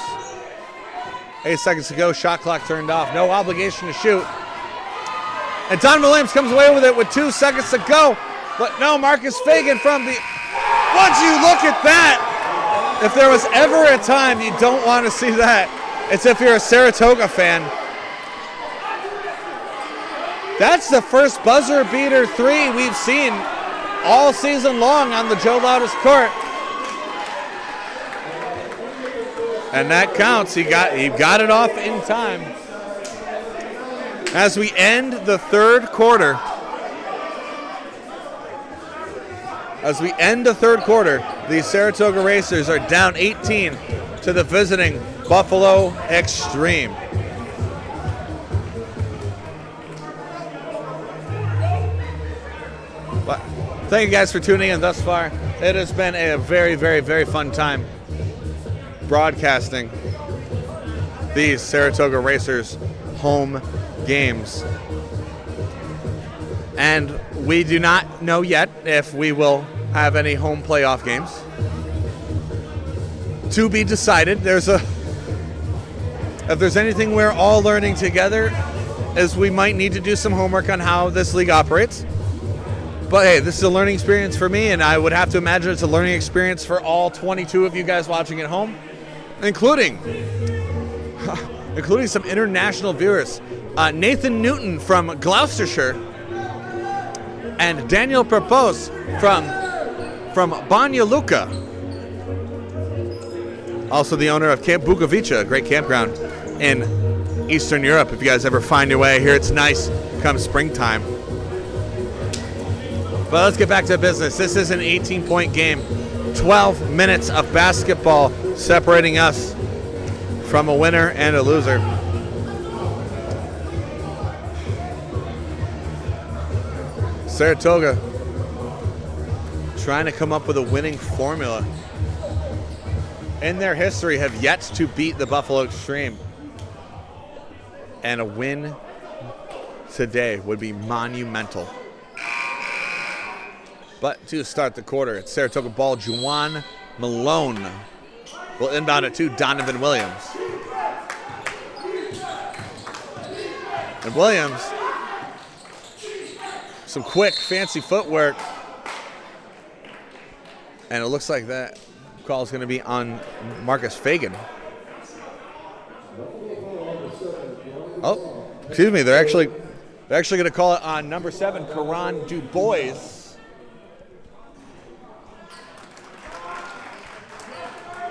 8 seconds to go. Shot clock turned off. No obligation to shoot. And Donovan Williams comes away with it with 2 seconds to go. But no, Marcus Fagan from the... Once you look at that, if there was ever a time you don't want to see that, it's if you're a Saratoga fan. That's the first buzzer beater three we've seen all season long on the Joe Loudis court. And that counts. He got it off in time. As we end the third quarter. The Saratoga Racers are down 18 to the visiting Buffalo eXtreme. But thank you guys for tuning in thus far. It has been a very, very, very fun time broadcasting these Saratoga Racers home games. And we do not know yet if we will have any home playoff games. To be decided. If there's anything we're all learning together, is we might need to do some homework on how this league operates. But hey, this is a learning experience for me, and I would have to imagine it's a learning experience for all 22 of you guys watching at home, including some international viewers. Nathan Newton from Gloucestershire and Daniel Propos from Banja Luka. Also the owner of Camp Bukovica, a great campground in Eastern Europe. If you guys ever find your way here, it's nice come springtime. But let's get back to business. This is an 18-point game. 12 minutes of basketball separating us from a winner and a loser. Saratoga trying to come up with a winning formula. In their history, have yet to beat the Buffalo eXtreme. And a win today would be monumental. But to start the quarter, it's Saratoga ball. Juwan Malone will inbound it to Donovan Williams. And Williams, some quick, fancy footwork. And it looks like that call is going to be on Marcus Fagan. Oh, excuse me. They're actually going to call it on number 7, Karan Dubois.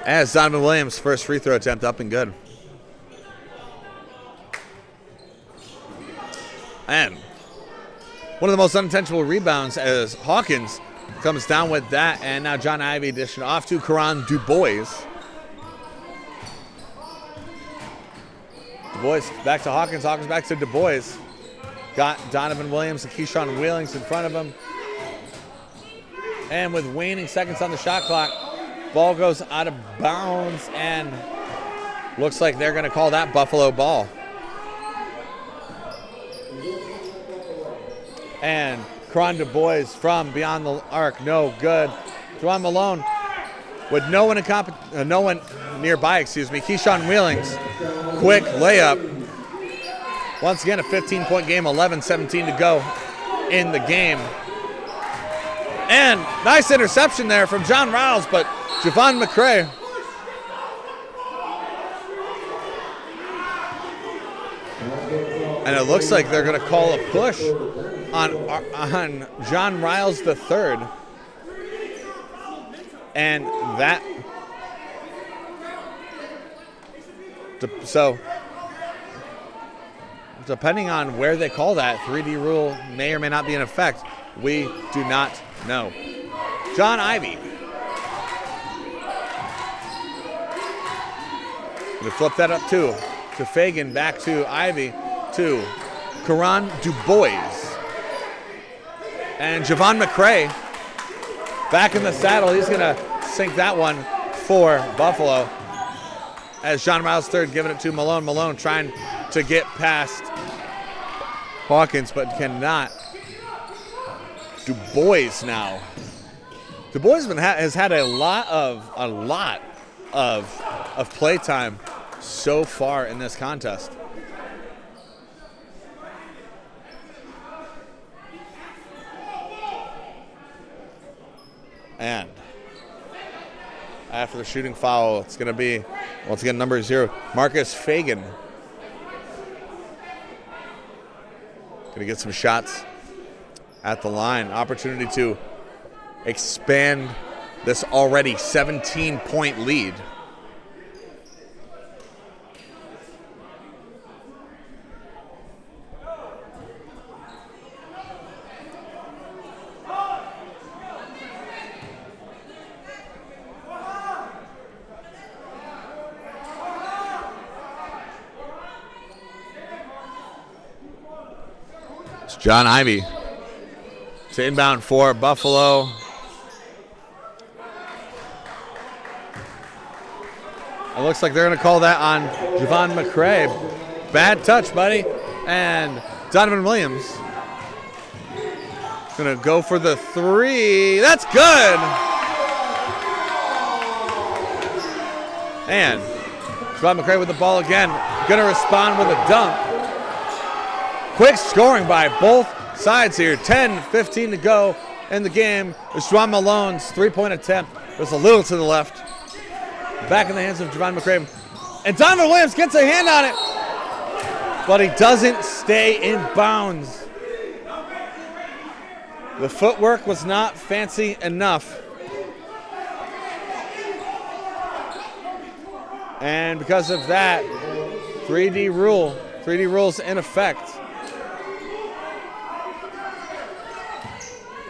As Donovan Williams' first free throw attempt up and good. And one of the most unintentional rebounds as Hawkins comes down with that, and now John Ivey dishing off to Karan Dubois. Dubois back to Hawkins. Hawkins back to Dubois. Got Donovan Williams and Keyshawn Wheelings in front of him. And with waning seconds on the shot clock, ball goes out of bounds, and looks like they're going to call that Buffalo ball. And Cron Du Bois from beyond the arc, no good. Juwan Malone with no one nearby, Keyshawn Wheelings, quick layup. Once again, a 15-point game, 11-17 to go in the game. And nice interception there from John Riles, but Javon McCray. And it looks like they're going to call a push on John Riles III. And that, so depending on where they call that, 3D rule may or may not be in effect. We do not know. John Ivey. We flip that up too. To Fagan, back to Ivey, to Karan Du Bois. And Javon McCray back in the saddle. He's going to sink that one for Buffalo. As John Riles III giving it to Malone. Malone trying to get past Hawkins, but cannot. Du Bois now. Du Bois has had a lot of play time so far in this contest. And after the shooting foul, it's going to be, once again, number 0, Marcus Fagan. Going to get some shots at the line. Opportunity to expand this already 17-point lead. John Ivey to inbound for Buffalo. It looks like they're going to call that on Javon McCray. Bad touch, buddy. And Donovan Williams going to go for the 3. That's good. And Javon McCray with the ball again. Going to respond with a dunk. Quick scoring by both sides here. 10-15 to go in the game. It's Juwan Malone's 3-point attempt. It was a little to the left. Back in the hands of Javon McCray. And Donovan Williams gets a hand on it. But he doesn't stay in bounds. The footwork was not fancy enough. And because of that, 3D rule's in effect.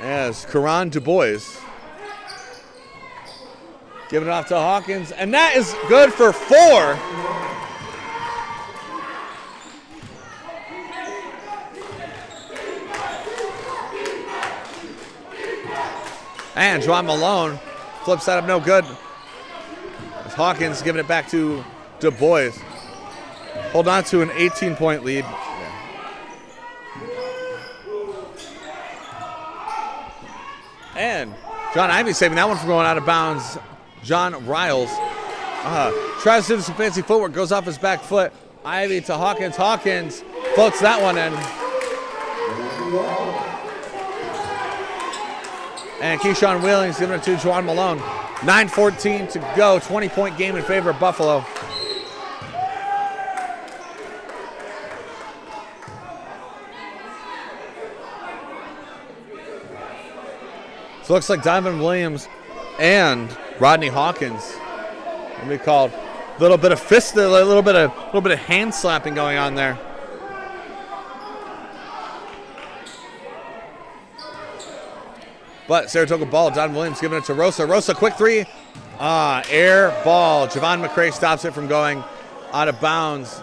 As Karan Du Bois giving it off to Hawkins, and that is good for 4. And Juwan Malone flips that up, no good. As Hawkins giving it back to Du Bois. Hold on to an 18-point lead. And John Ivey saving that one from going out of bounds. John Riles tries to do some fancy footwork, goes off his back foot. Ivey to Hawkins. Hawkins floats that one in. And Keyshawn Wheelings giving it to Juwan Malone. 9:14 to go. 20-point game in favor of Buffalo. So it looks like Donovan Williams and Rodney Hawkins will be called. A little bit of fist, a little bit of hand slapping going on there. But Saratoga ball, Donovan Williams giving it to Rosa. Rosa, quick 3. Air ball. Javon McCray stops it from going out of bounds.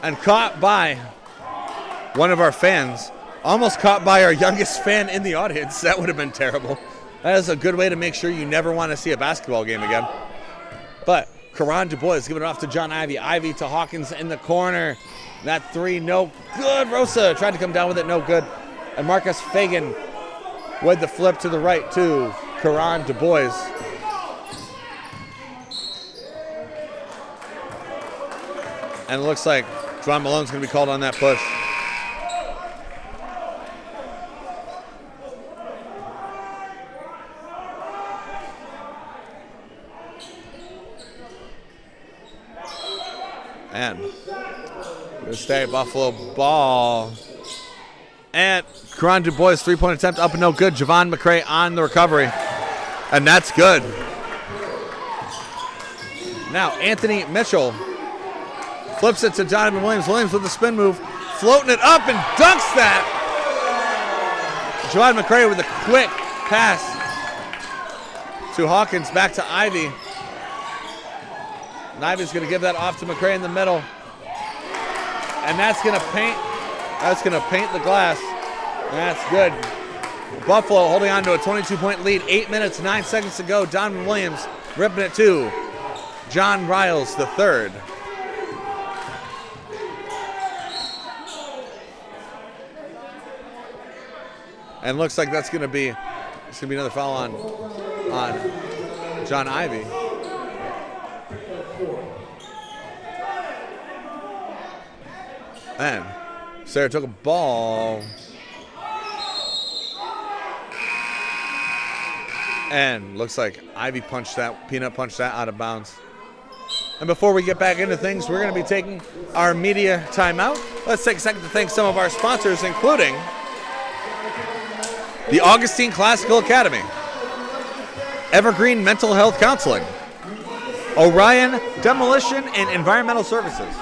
And caught by one of our fans. Almost caught by our youngest fan in the audience. That would have been terrible. That is a good way to make sure you never want to see a basketball game again. But Karan Du Bois giving it off to John Ivey. Ivey to Hawkins in the corner. That three, no good. Rosa tried to come down with it, no good. And Marcus Fagan with the flip to the right to Karan Du Bois. And it looks like John Malone's going to be called on that push. And gonna stay Buffalo ball. And Karan Du Bois 3-point attempt up and no good. Javon McCray on the recovery. And that's good. Now Anthony Mitchell flips it to Donovan Williams. Williams with the spin move, floating it up and dunks that. Javon McCray with a quick pass to Hawkins, back to Ivy. And Ivy's going to give that off to McCray in the middle. And that's going to paint the glass. And that's good. Buffalo holding on to a 22-point lead. 8 minutes, 9 seconds to go. Donovan Williams ripping it to John Riles III. And looks like it's going to be another foul on John Ivy. And Saratoga ball. And looks like Ivy Peanut punched that out of bounds. And before we get back into things, we're going to be taking our media timeout. Let's take a second to thank some of our sponsors, including the Augustine Classical Academy, Evergreen Mental Health Counseling, Orion Demolition and Environmental Services,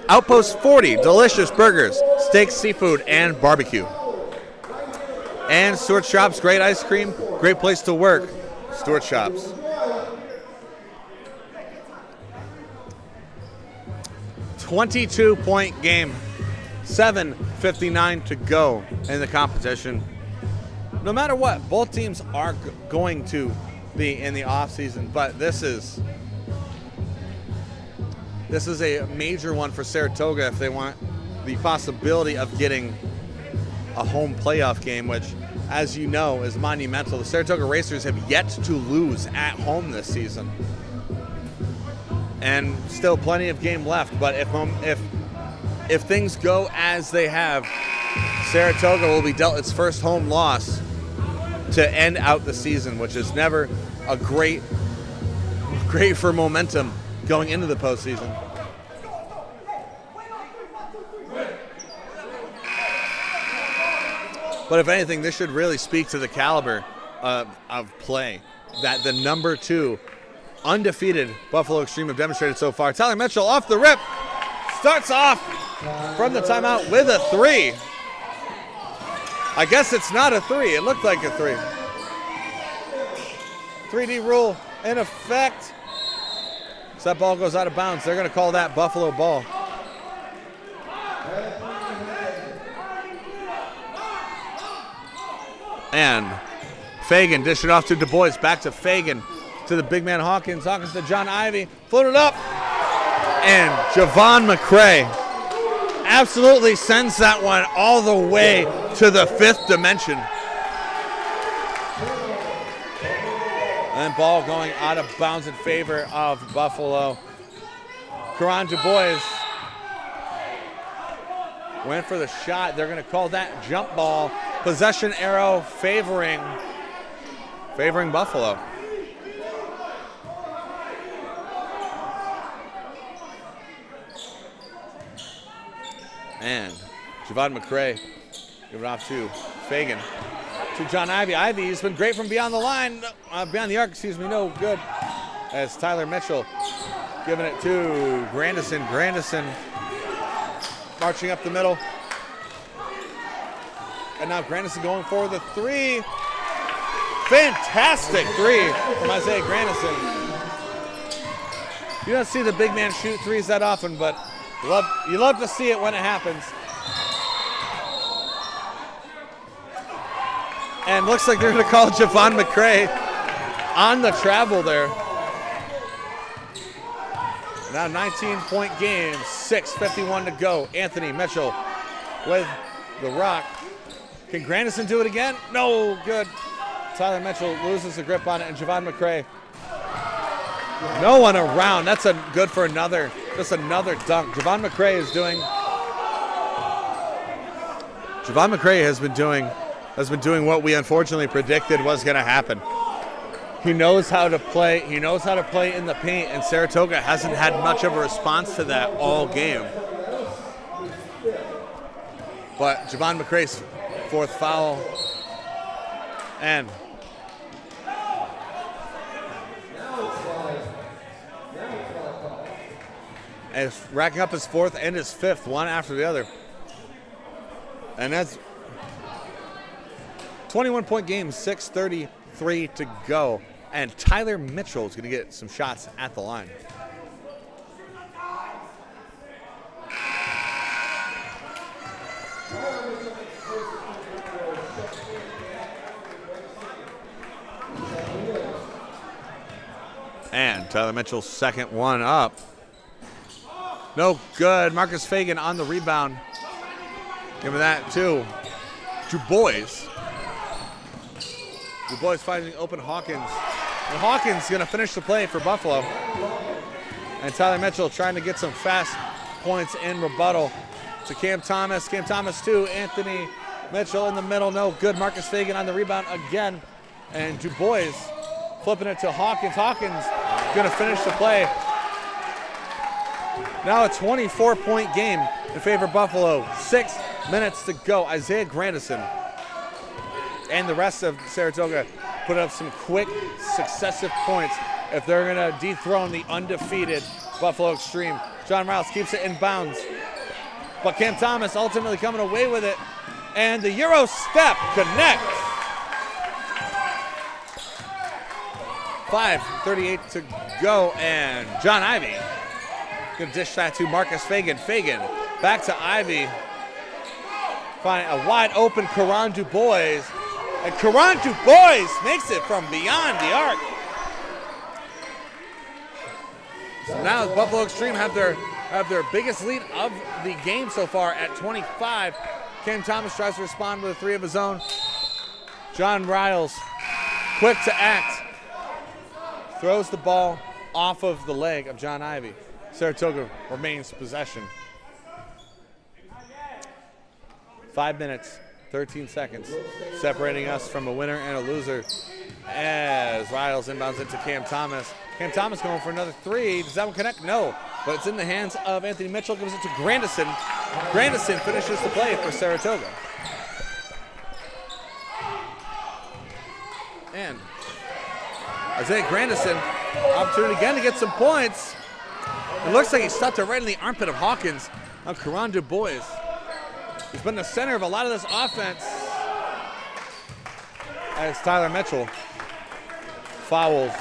Outpost 40, delicious burgers, steaks, seafood, and barbecue. And Stewart Shops, great ice cream, great place to work. Stewart Shops. .22 game, 7:59 to go in the competition. No matter what, both teams are going to be in the offseason, but this is a major one for Saratoga if they want the possibility of getting a home playoff game, which, as you know, is monumental. The Saratoga Racers have yet to lose at home this season. And still plenty of game left, but if things go as they have, Saratoga will be dealt its first home loss to end out the season, which is never a great for momentum going into the postseason. But if anything, this should really speak to the caliber of play that the number 2 undefeated Buffalo eXtreme have demonstrated so far. Tyler Mitchell off the rip, starts off from the timeout with a 3. I guess it's not a 3. It looked like a 3. 3D rule in effect. So that ball goes out of bounds. They're going to call that Buffalo ball. And Fagan dished it off to Du Bois. Back to Fagan. To the big man Hawkins. Hawkins to John Ivy. Floated up. And Javon McCray absolutely sends that one all the way to the 5th dimension. And ball going out of bounds in favor of Buffalo. Karan Du Bois went for the shot. They're going to call that jump ball. Possession arrow favoring Buffalo. And Javon McCray give it off to Fagan. To John Ivy. Ivy's been great from beyond the line, beyond the arc, no good. As Tyler Mitchell giving it to Grandison. Grandison marching up the middle. And now Grandison going for the 3. Fantastic 3 from Isaiah Grandison. You don't see the big man shoot 3s that often, but you love to see it when it happens. And looks like they're going to call Javon McCray on the travel there. Now 19-point game, 6:51 to go. Anthony Mitchell with the rock. Can Grandison do it again? No, good. Tyler Mitchell loses the grip on it, and Javon McCray. No one around. That's good for just another dunk. Javon McCray is doing. Javon McCray has been doing what we unfortunately predicted was going to happen. He knows how to play. He knows how to play in the paint, and Saratoga hasn't had much of a response to that all game. But Javon McCray's fourth foul, and is racking up his fourth and his fifth, one after the other. And that's 21-point game, 6:33 to go. And Tyler Mitchell is going to get some shots at the line. And Tyler Mitchell's second one up. No good. Marcus Fagan on the rebound. Give me that too. DuBois. DuBois finding open Hawkins. And Hawkins going to finish the play for Buffalo. And Tyler Mitchell trying to get some fast points in rebuttal to Cam Thomas. Cam Thomas too. Anthony Mitchell in the middle. No good. Marcus Fagan on the rebound again. And DuBois flipping it to Hawkins. Hawkins going to finish the play. Now a 24-point game in favor of Buffalo. 6 minutes to go. Isaiah Grandison and the rest of Saratoga put up some quick, successive points if they're going to dethrone the undefeated Buffalo eXtreme. John Riles keeps it in bounds, but Cam Thomas ultimately coming away with it, and the Euro step connects. 5:38 to go, and John Ivey going to dish that to Marcus Fagan. Fagan back to Ivey. Find a wide open Karan DuBois. And Karan DuBois makes it from beyond the arc. So now Buffalo eXtreme have their biggest lead of the game so far at 25. Cam Thomas tries to respond with a three of his own. John Riles, quick to act, throws the ball off of the leg of John Ivey. Saratoga remains possession. 5 minutes, 13 seconds, separating us from a winner and a loser. As Riles inbounds it to Cam Thomas. Cam Thomas going for another three. Does that one connect? No. But it's in the hands of Anthony Mitchell. Gives it to Grandison. Grandison finishes the play for Saratoga. And Isaiah Grandison, opportunity again to get some points. It looks like he stuffed it right in the armpit of Hawkins on Karan DuBois. He's been the center of a lot of this offense. As Tyler Mitchell fouls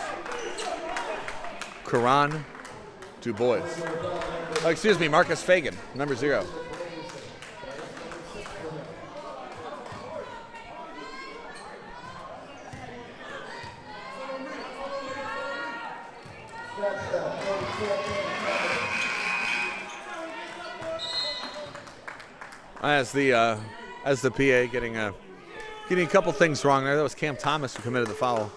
Karan DuBois. Oh, excuse me, Marcus Fagan, number 0. As the PA getting a couple things wrong there. That was Cam Thomas who committed the foul.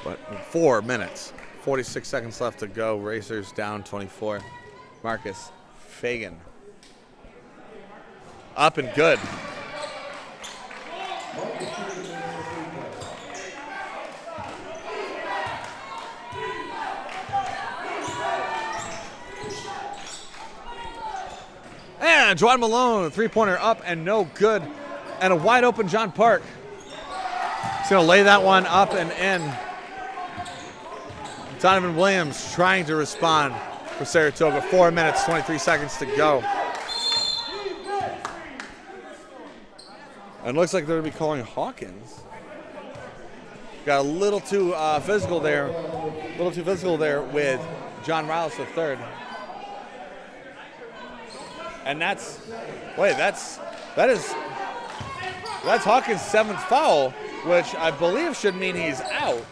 But 4 minutes, 46 seconds left to go. Racers down 24. Marcus Fagan up and good. And Juwan Malone, three-pointer up and no good. And a wide open John Park. He's going to lay that one up and in. Donovan Williams trying to respond for Saratoga. 4 minutes, 23 seconds to go. And it looks like they're going to be calling Hawkins. Got a little too physical there. A little too physical there with John Riles III. And that is That's Hawkins' 7th foul, which I believe should mean he's out.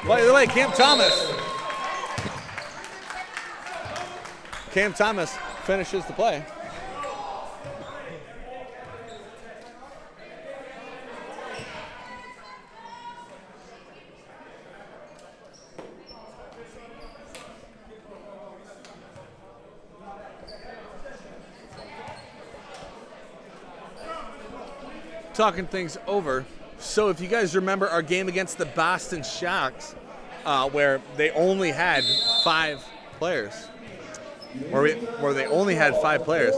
By the way, Cam Thomas finishes the play. Talking things over. So if you guys remember our game against the Boston Sharks, where they only had 5 players, where they only had 5 players,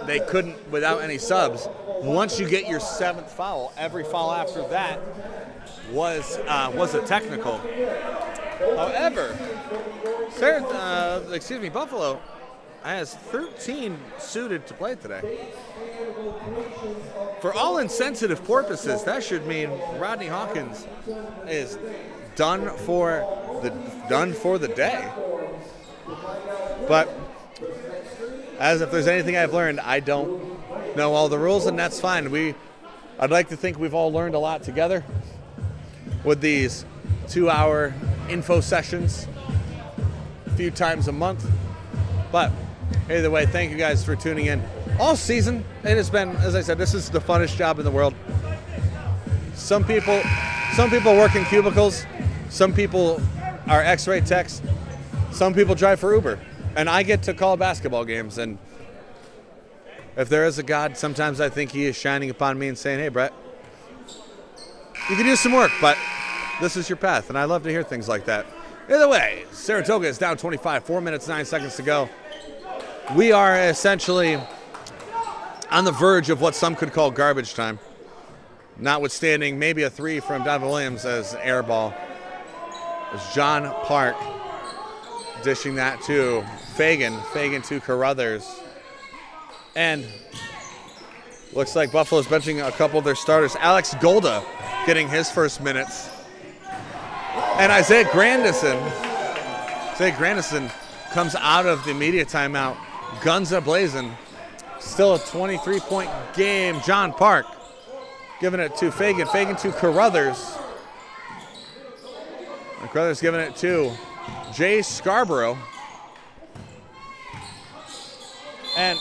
they couldn't without any subs. Once you get your 7th foul, every foul after that was a technical. However, Buffalo has 13 suited to play today. For all insensitive purposes, that should mean Rodney Hawkins is done for the day. But as if there's anything I've learned, I don't know all the rules, and that's fine. I'd like to think we've all learned a lot together with these 2-hour info sessions a few times a month. But either way, thank you guys for tuning in. All season, it has been, as I said, this is the funnest job in the world. Some people work in cubicles. Some people are X-ray techs. Some people drive for Uber. And I get to call basketball games. And if there is a God, sometimes I think he is shining upon me and saying, hey, Brett, you can do some work, but this is your path. And I love to hear things like that. Either way, Saratoga is down 25, 4 minutes, 9 seconds to go. We are essentially on the verge of what some could call garbage time, notwithstanding maybe a 3 from Donovan Williams as an air ball. It's John Park dishing that to Fagan to Carruthers. And looks like Buffalo's benching a couple of their starters. Alex Golda getting his first minutes. And Isaiah Grandison comes out of the immediate timeout, guns a-blazing. Still a 23-point game. John Park giving it to Fagan to Carruthers. And Carruthers giving it to Jay Scarborough. And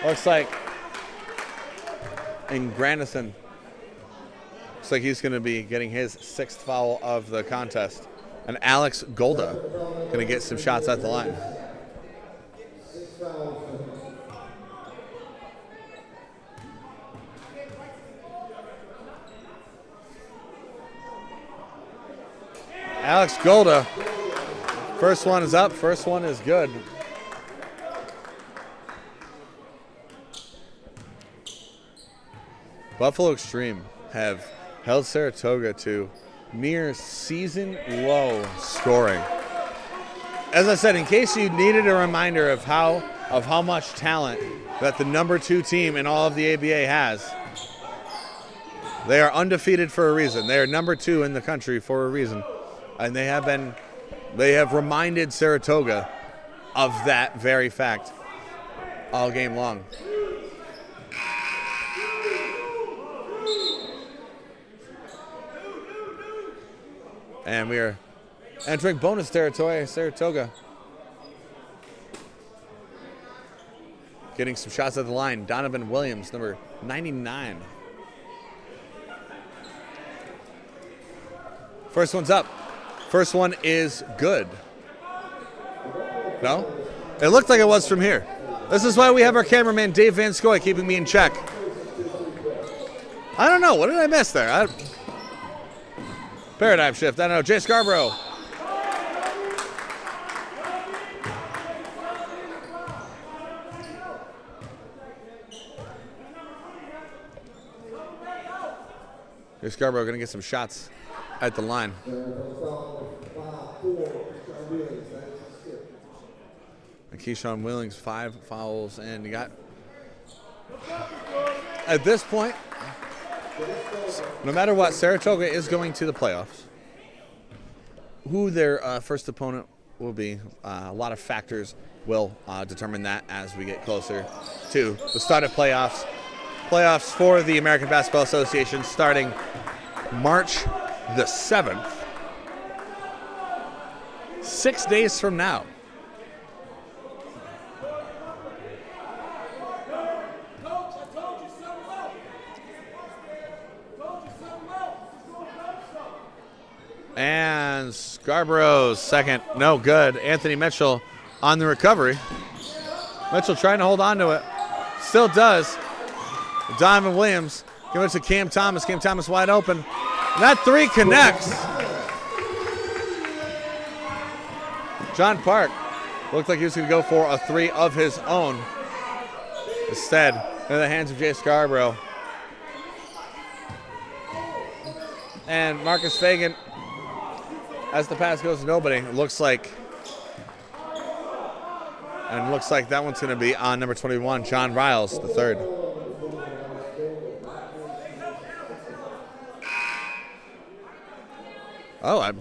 looks like Grandison looks like he's going to be getting his 6th foul of the contest. And Alex Golda going to get some shots at the line. Alex Golda, first one is up, first one is good. Buffalo eXtreme have held Saratoga to near season low scoring. As I said, in case you needed a reminder of how much talent that the number 2 team in all of the ABA has, they are undefeated for a reason. They are number 2 in the country for a reason. And they have reminded Saratoga of that very fact all game long. And we are entering bonus territory. Saratoga getting some shots at the line. Donovan Williams, number 99. First one's up. First one is good. No? It looked like it was from here. This is why we have our cameraman, Dave Van Scoy, keeping me in check. I don't know. What did I miss there? Paradigm shift. I don't know. Jay Scarborough. Jay Scarborough going to get some shots at the line. And Keyshawn Willings, 5 fouls, and you got, at this point, no matter what, Saratoga is going to the playoffs. Who their first opponent will be a lot of factors will determine that as we get closer to the start of playoffs. Playoffs for the American Basketball Association starting March the 7th, 6 days from now. And Scarborough's second, no good. Anthony Mitchell on the recovery. Mitchell trying to hold on to it. Still does. Donovan Williams giving it to Cam Thomas. Cam Thomas wide open. And that three connects. John Park looked like he was going to go for a three of his own. Instead, in the hands of Jay Scarborough. And Marcus Fagan, as the pass goes to nobody, it looks like that one's going to be on number 21, John Riles, the third. Oh, I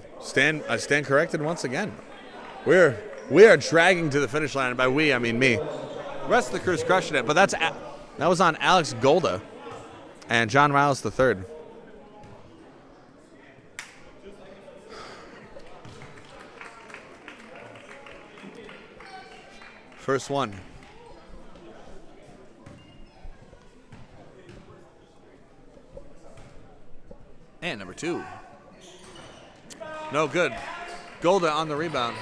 stand corrected once again. We are dragging to the finish line, and by we I mean me. The rest of the crew's crushing it, but that was on Alex Golda and John Riles, the third. First one. And number two. No good. Golda on the rebound.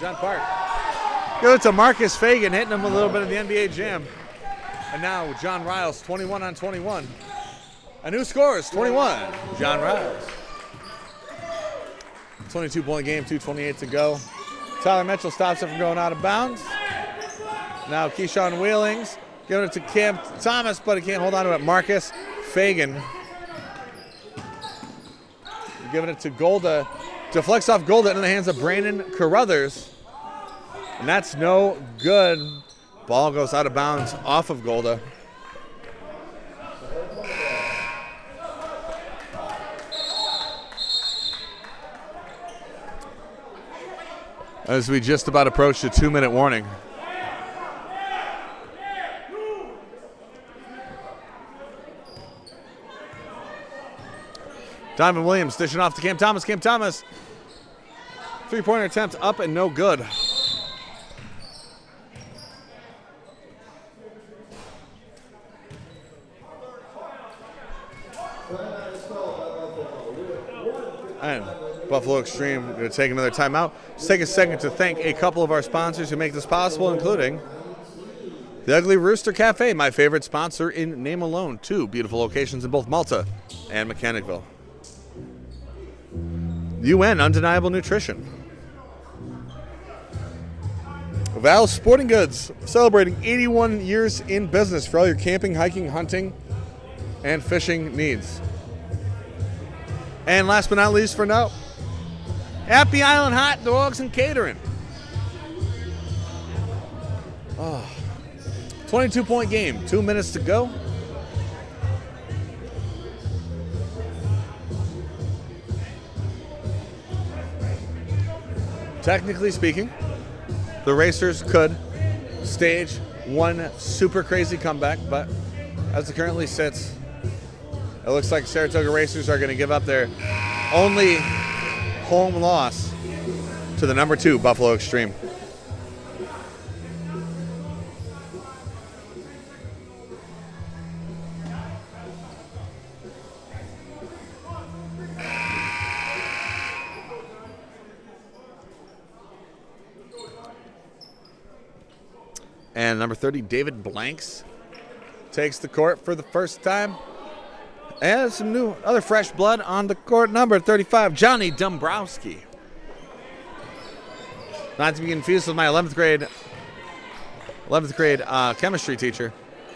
John Park. Go to Marcus Fagan, hitting him a little bit of the NBA Jam. And now John Riles, 21 on 21. And who scores? 21. John Riles. 22-point game, 2:28 to go. Tyler Mitchell stops it from going out of bounds. Now Keyshawn Wheelings giving it to Cam Thomas, but he can't hold on to it. Marcus Fagan giving it to Golda. Deflects off Golda into the hands of Brandon Carruthers. And that's no good. Ball goes out of bounds off of Golda. As we just about approach the 2-minute warning. Donovan Williams dishing off to Cam Thomas. Cam Thomas, three-pointer attempt up and no good. And Buffalo eXtreme going to take another timeout. Let's take a second to thank a couple of our sponsors who make this possible, including the Ugly Rooster Cafe, my favorite sponsor in name alone. 2 beautiful locations in both Malta and Mechanicville. UN Undeniable Nutrition. Val Sporting Goods, celebrating 81 years in business for all your camping, hiking, hunting, and fishing needs. And last but not least for now, Happy Island Hot Dogs and Catering. 22-point game, 2 minutes to go. Technically speaking, the Racers could stage one super crazy comeback, but as it currently sits, it looks like Saratoga Racers are going to give up their only home loss to the number 2 Buffalo eXtreme. And number 30, David Blanks, takes the court for the first time. And some new, other fresh blood on the court. Number 35, Johnny Dombrowski. Not to be confused with my 11th grade chemistry teacher,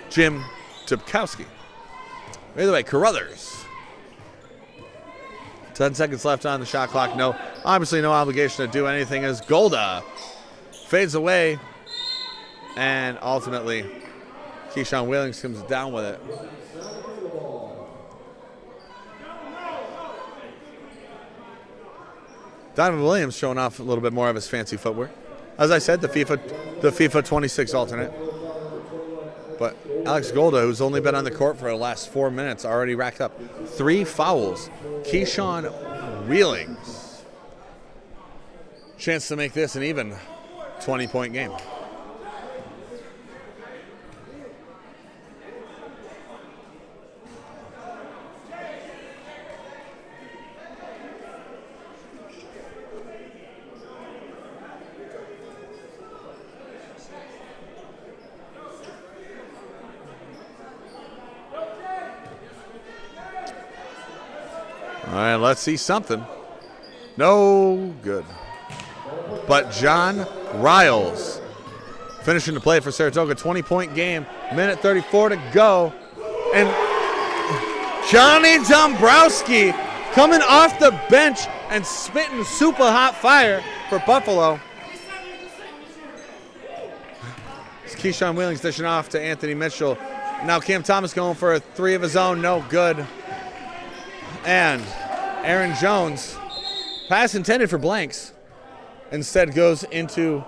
Jim Tubkowski. Either way, Carruthers. 10 seconds left on the shot clock. Obviously no obligation to do anything as Golda fades away. And ultimately, Keyshawn Wheelings comes down with it. Donovan Williams showing off a little bit more of his fancy footwork. As I said, the FIFA 26 alternate. But Alex Golda, who's only been on the court for the last 4 minutes, already racked up 3 fouls. Keyshawn Wheelings. Chance to make this an even 20-point game. All right, let's see something. No good. But John Riles finishing the play for Saratoga. 20-point game. Minute 34 to go. And Johnny Dombrowski coming off the bench and spitting super hot fire for Buffalo. It's Keyshawn Wheelings dishing off to Anthony Mitchell. Now Cam Thomas going for a 3 of his own. No good. And Aaron Jones, pass intended for blanks, instead goes into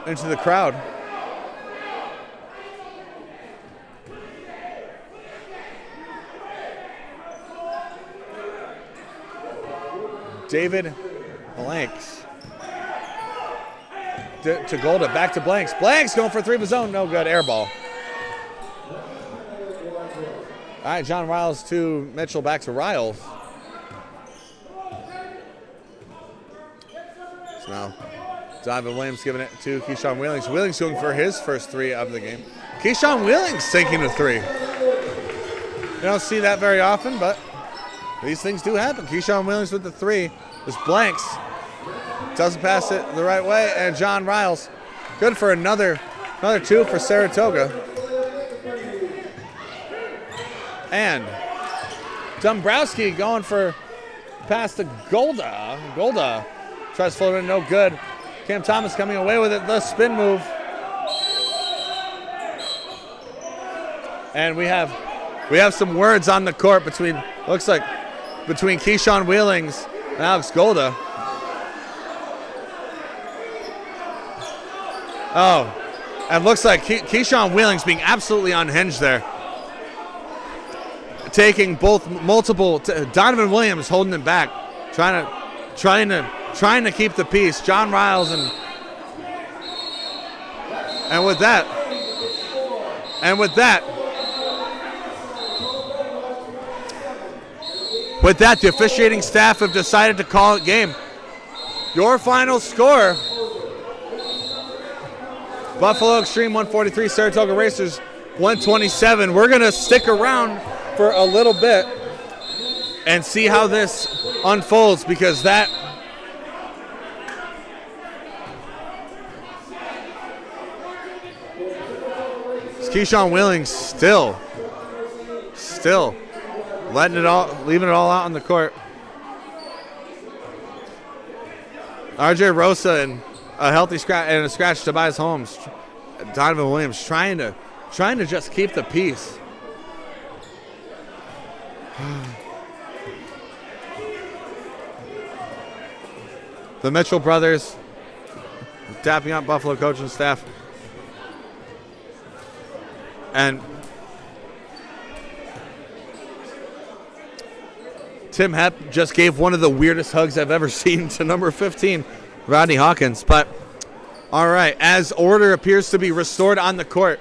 the crowd. David Blanks to Golda, back to Blanks. Blanks going for a 3 of his own, no good, air ball. All right, John Riles to Mitchell, back to Riles. So now Donovan Williams giving it to Keyshawn Wheelings. Wheelings going for his first 3 of the game. Keyshawn Wheelings sinking a 3. You don't see that very often, but these things do happen. Keyshawn Wheelings with the 3. This Blanks doesn't pass it the right way, and John Riles good for another 2 for Saratoga. And Dombrowski going for pass to Golda. Golda tries to float it in, no good. Cam Thomas coming away with it, the spin move. And we have some words on the court between Keyshawn Wheelings and Alex Golda. Oh, and looks like Keyshawn Wheelings being absolutely unhinged there. Taking multiple Donovan Williams holding him back, trying to keep the peace. John Riles and with that, the officiating staff have decided to call it game. Your final score: Buffalo eXtreme 143, Saratoga Racers 127. We're gonna stick around for a little bit and see how this unfolds, because that Keyshawn Wheelings still leaving it all out on the court. RJ Rosa and a healthy scratch Tobias Holmes. Donovan Williams trying to just keep the peace. The Mitchell brothers tapping up Buffalo coaching staff. And Tim Hepp just gave one of the weirdest hugs I've ever seen to number 15, Rodney Hawkins. But, all right, as order appears to be restored on the court,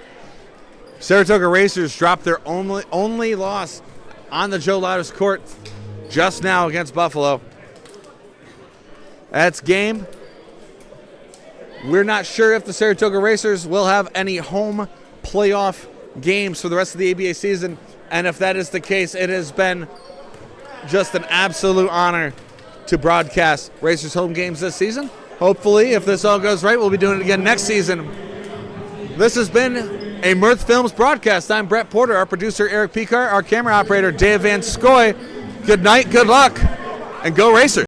Saratoga Racers dropped their only loss on the Joe Louder's court just now against Buffalo. That's game. We're not sure if the Saratoga Racers will have any home playoff games for the rest of the ABA season, and if that is the case, it has been just an absolute honor to broadcast Racers home games this season. Hopefully, if this all goes right, we'll be doing it again next season. This has been a Mirth Films broadcast. I'm Brett Porter, our producer Erik Pekar, our camera operator Dave Van Scoy. Good night, good luck, and go Racers.